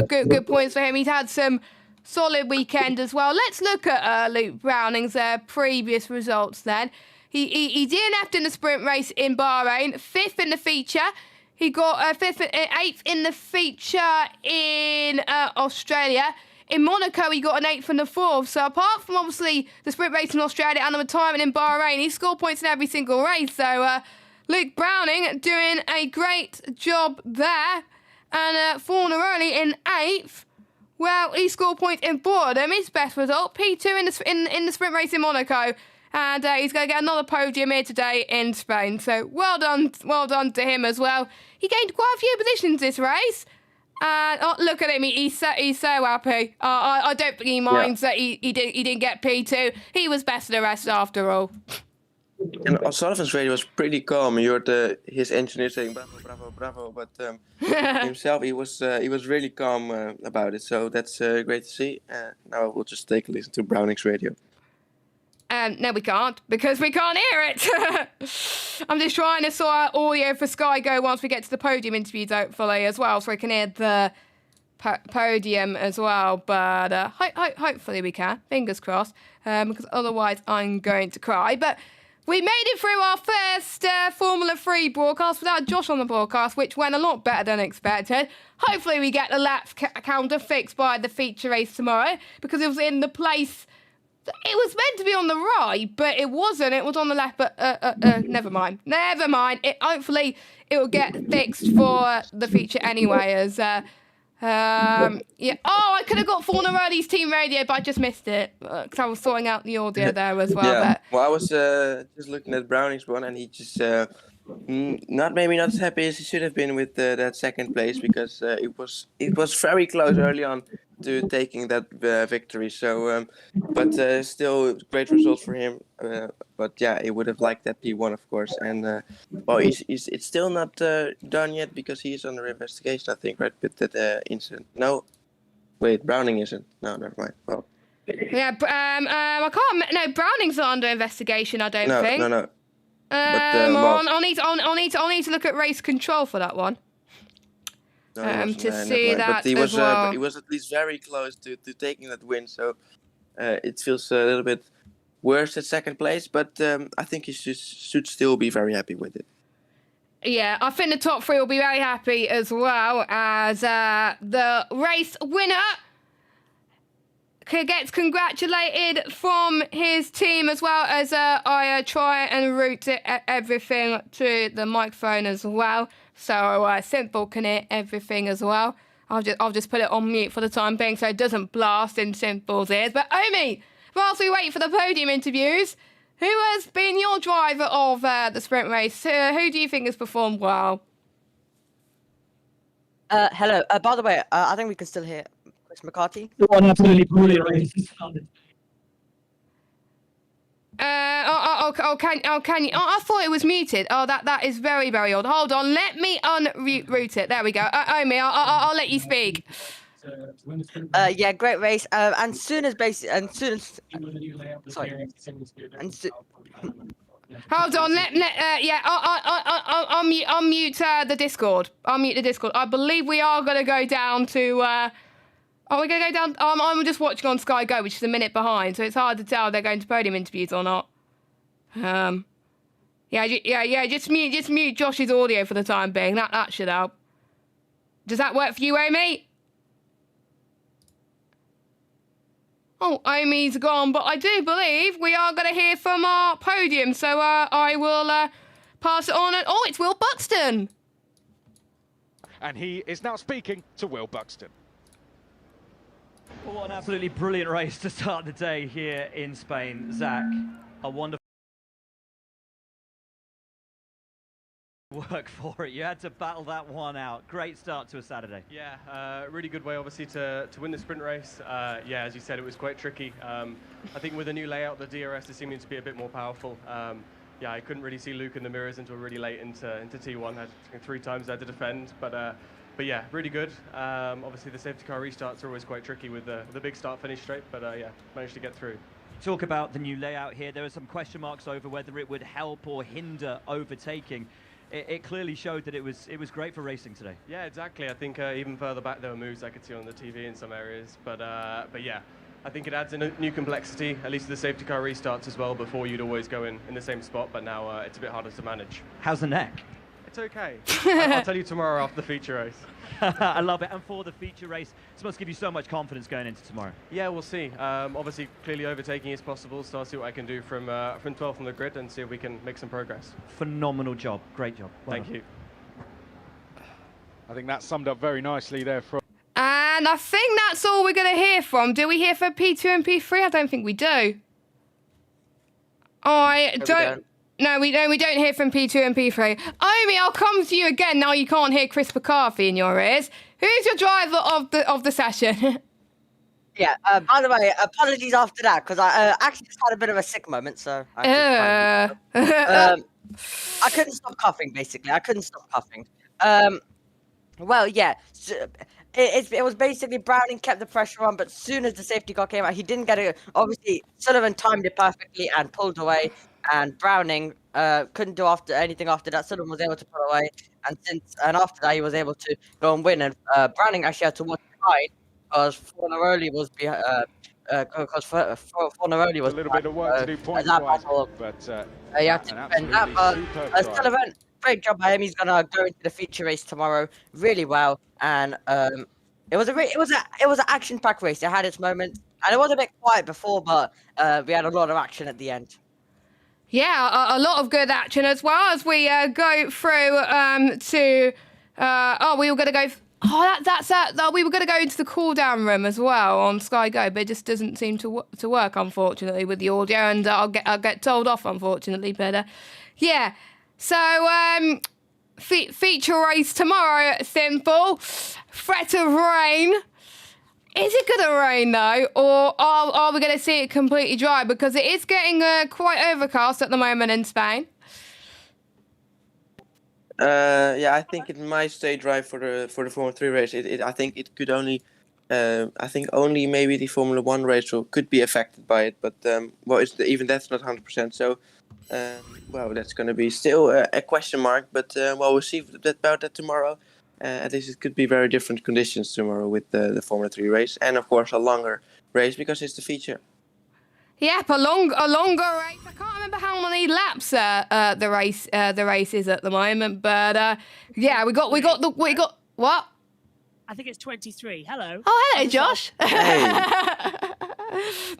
good points for him. He's had some solid weekend as well. Let's look at Luke Browning's previous results then. He DNF'd in the sprint race in Bahrain, 5th in the feature. He got 8th in the feature in Australia. In Monaco, he got an 8th and a 4th. So apart from obviously the sprint race in Australia and the retirement in Bahrain, he scored points in every single race. So Luke Browning doing a great job there. And Fornaroli in 8th. Well, he scored points in Boredom, his best result. P2 in the sprint race in Monaco. And he's going to get another podium here today in Spain. So well done to him as well. He gained quite a few positions this race. And look at him, he's so happy. I don't think he minds that he didn't get P2. He was best of the rest after all. And O'Sullivan's radio was pretty calm. You heard his engineer saying bravo, bravo, bravo, but himself he was really calm about it. So that's great to see. Now we'll just take a listen to Browning's radio. No, we can't, because we can't hear it. I'm just trying to sort out audio for Sky Go once we get to the podium interviews, hopefully, as well, so we can hear the podium as well. But hopefully we can. Fingers crossed, because otherwise I'm going to cry. But we made it through our first Formula 3 broadcast without Josh on the broadcast, which went a lot better than expected. Hopefully we get the lap counter fixed by the feature race tomorrow, because it was in the place... It was meant to be on the right, but it wasn't. It was on the left, but never mind. Never mind. Hopefully it will get fixed for the feature anyway, as... yeah. Oh, I could have got Fornaroli's team radio, but I just missed it, because I was sorting out the audio there as well. Yeah. But... Well, I was just looking at Browning's one, and he just... maybe not as happy as he should have been with that second place, because it was very close early on to taking that victory. So, but still great results for him. But yeah, he would have liked that P1, of course. And well, it's still not done yet, because he's under investigation, I think, right? With that incident. No, wait, Browning isn't. No, never mind. Well, yeah, I can't. No, Browning's not under investigation, I don't think. No. I'll need to look at race control for that one. No, to see that but he was, as well. But he was at least very close to taking that win, so it feels a little bit worse at second place, but I think he should still be very happy with it. Yeah, I think the top three will be very happy as well, as the race winner gets congratulated from his team, as well as I try and route everything to the microphone as well, so Simple can hear everything as well. I'll just put it on mute for the time being so it doesn't blast in Simple's ears. But Omi, whilst we wait for the podium interviews, who has been your driver of the sprint race? Who do you think has performed well? Hello. By the way, I think we can still hear Chris McCarthy. The one absolutely brilliant race. Can you? Oh, I thought it was muted. Oh, that is very, very odd. Hold on, let me unroot it. There we go. Omi, I'll let you speak. Yeah, great race. And soon as Hold on, I'll mute the Discord. I'll mute the Discord. I believe we are going to go down to. Are we going to go down? I'm just watching on Sky Go, which is a minute behind, so it's hard to tell if they're going to podium interviews or not. Just mute Josh's audio for the time being. That should help. Does that work for you, Omi? Oh, Omi's gone, but I do believe we are going to hear from our podium, so I will pass it on. Oh, it's Will Buxton. And he is now speaking to Will Buxton. What an absolutely brilliant race to start the day here in Spain, Zach. A wonderful work for it. You had to battle that one out. Great start to a Saturday. Yeah, really good way, obviously, to win the sprint race. Yeah, as you said, it was quite tricky. I think with the new layout, the DRS is seeming to be a bit more powerful. Yeah, I couldn't really see Luke in the mirrors until really late into T1. Had 3 times there to defend, but yeah, really good. Obviously, the safety car restarts are always quite tricky with the big start-finish straight, but yeah, managed to get through. Talk about the new layout here. There are some question marks over whether it would help or hinder overtaking. It clearly showed that it was great for racing today. Yeah, exactly. I think even further back there were moves I could see on the TV in some areas, but yeah, I think it adds a new complexity, at least the safety car restarts as well. Before you'd always go in the same spot, but now it's a bit harder to manage. How's the neck? It's okay. I'll tell you tomorrow after the feature race. I love it. And for the feature race, this must give you so much confidence going into tomorrow. Yeah, we'll see. Obviously, clearly overtaking is possible, so I'll see what I can do from 12th on the grid and see if we can make some progress. Phenomenal job. Great job. Well Thank you. I think that summed up very nicely there from. And I think that's all we're going to hear from. Do we hear from P2 and P3? I don't think we do. I don't. No, we don't hear from P2 and P3. Omi, I'll come to you again. Now you can't hear Chris McCarthy in your ears. Who's your driver of the session? Yeah. By the way, apologies after that because I actually just had a bit of a sick moment, so I couldn't stop coughing. Basically, I couldn't stop coughing. Well, yeah. It was basically Browning kept the pressure on, but as soon as the safety car came out, he didn't get it. Obviously, Sullivan timed it perfectly and pulled away, and Browning couldn't do anything after that. Sullivan was able to pull away, and after that, he was able to go and win. And Browning actually had to watch behind because Fornaroli was behind. Fornaroli was A little bit of work to do points-wise, but you have to defend that. But Sullivan, great job by him. He's gonna go into the feature race tomorrow really well, and it was an action-packed race. It had its moments, and it was a bit quiet before, but we had a lot of action at the end. Yeah, a lot of good action as well as we go through to. We were going to go. We were going to go into the cool-down room as well on Sky Go, but it just doesn't seem to work, unfortunately, with the audio, and I'll get told off, unfortunately. But yeah, so feature race tomorrow. Simple. Threat of rain. Is it going to rain though, or are we going to see it completely dry? Because it is getting quite overcast at the moment in Spain. Yeah, I think it might stay dry for the Formula 3 race. I think it could only, I think only maybe the Formula 1 race could be affected by it. But even that's not 100%. So, well, that's going to be still a question mark. But we'll see about that tomorrow. At least it could be very different conditions tomorrow with the Formula 3 race, and of course a longer race because it's the feature. Yep, a longer race. I can't remember how many laps the race is at the moment, but yeah, we got what? I think it's 23. Hello. Oh, hello, Josh. Hey.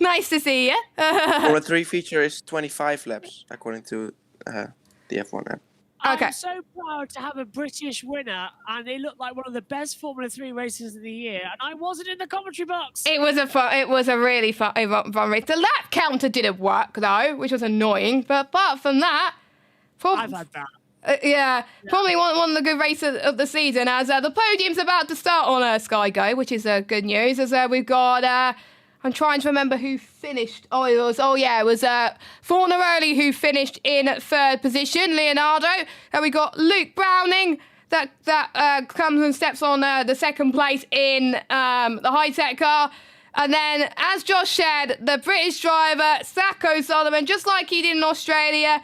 Nice to see you. Formula 3 feature is 25 laps according to the F1 app. Okay. I'm so proud to have a British winner, and it looked like one of the best Formula 3 races of the year, and I wasn't in the commentary box. It was a really fun race. The lap counter didn't work though, which was annoying. But apart from that, I've had that. Yeah, probably one of the good races of the season. As the podium's about to start on Sky Go, which is good news. As we've got, I'm trying to remember who finished. It was Fornaroli who finished in 3rd position. Leonardo. And we got Luke Browning that comes and steps on the 2nd place in the high-tech car. And then, as Josh said, the British driver, Zach O'Sullivan, just like he did in Australia,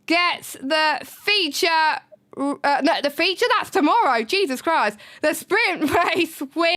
gets the feature... the feature? That's tomorrow. Jesus Christ. The sprint race win.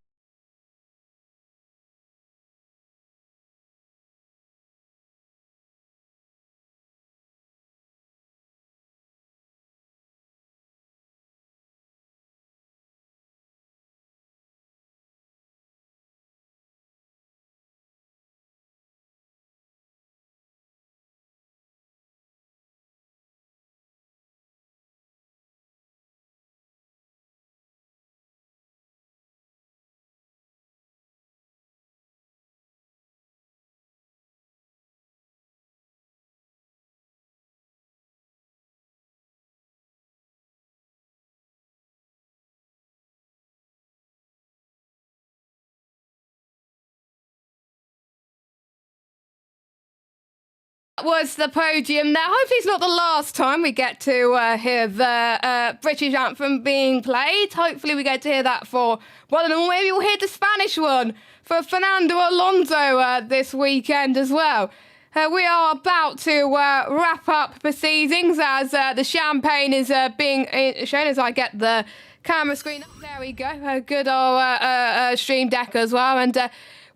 Was the podium there. Hopefully it's not the last time we get to hear the British anthem being played. Hopefully we get to hear that for one of them. Maybe we'll hear the Spanish one for Fernando Alonso this weekend as well. We are about to wrap up proceedings as the champagne is being shown as I get the camera screen up. There we go. Good old Stream Deck as well. And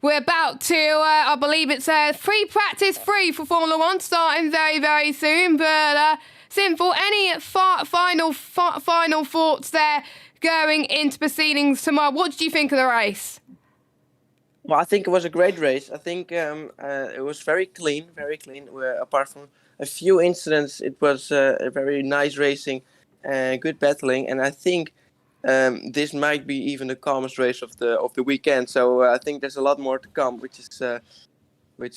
we're about to, I believe it's free practice free for Formula One, starting very, very soon. But Sinful, any final thoughts there going into proceedings tomorrow? What did you think of the race? Well, I think it was a great race. I think it was very clean, apart from a few incidents, it was a very nice racing, good battling, and I think this might be even the calmest race of the weekend. So I think there's a lot more to come, which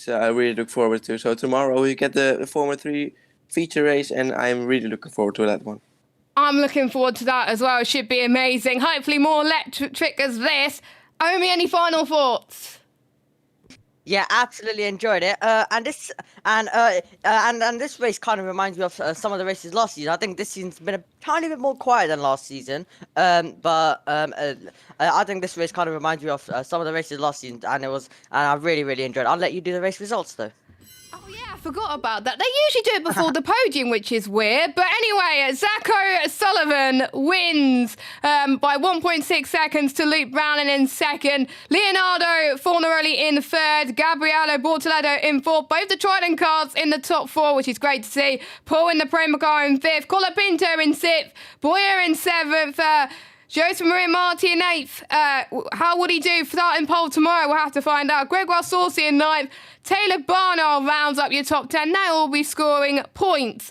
I really look forward to. So tomorrow we get the Formula 3 feature race, and I'm really looking forward to that one. I'm looking forward to that as well. It should be amazing. Hopefully more electric as this. Omi, any final thoughts? Yeah, absolutely enjoyed it. And this race kind of reminds me of some of the races last season. I think this season's been a tiny bit more quiet than last season. But I think this race kind of reminds me of some of the races last season, and I really, really enjoyed it. I'll let you do the race results though. Oh yeah, I forgot about that. They usually do it before the podium, which is weird. But anyway, Zach O'Sullivan wins by 1.6 seconds to Luke Browning in 2nd. Leonardo Fornaroli in 3rd. Gabriele Bortoledo in 4th. Both the Trident cars in the top 4, which is great to see. Paul in the Prema car in 5th. Colapinto in 6th. Boyer in 7th. Jose Maria Marti in 8th. How would he do starting pole tomorrow? We'll have to find out. Gregoire Saucy in 9th. Taylor Barnard rounds up your top 10. They will be scoring points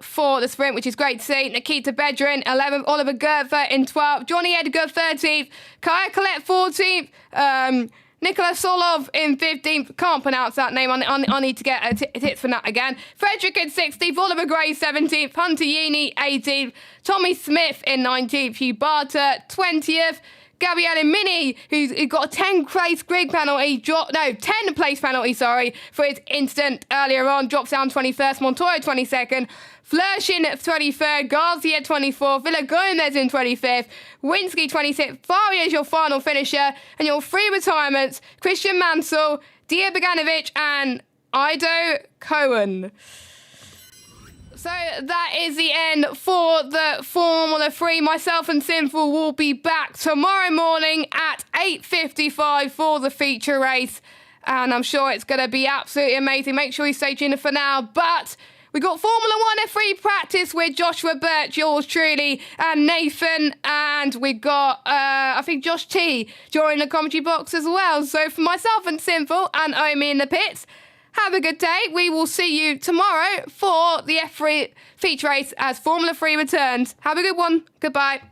for the sprint, which is great to see. Nikita Bedrin, 11th. Oliver Gerther in 12th. Johnny Edgar, 13th. Kaya Collette, 14th. Nicola Solov in 15th. Can't pronounce that name. I need to get tips for that again. Frederick in 16th. Oliver Gray, 17th. Hunter Yini, 18th. Tommy Smith in 19th. Hugh Barter, 20th. Gabriele Mini, who's got a 10-place grid penalty, 10-place penalty, for his incident earlier on, drops down 21st. Montoya, 22nd. Flershin, 23rd. Garcia, 24th. Villa Gomez in 25th. Winsky, 26th. Faria is your final finisher. And your 3 retirements, Christian Mansell, Dia Beganovic, and Ido Cohen. So that is the end for the Formula 3. Myself and Sinful will be back tomorrow morning at 8:55 for the feature race. And I'm sure it's going to be absolutely amazing. Make sure you stay tuned for now. But we got Formula 1 F3 practice with Joshua Birch, yours truly, and Nathan. And we got, I think, Josh T joining the commentary box as well. So for myself and Sinful and Omi in the pits, have a good day. We will see you tomorrow for the F3 feature race as Formula 3 returns. Have a good one. Goodbye.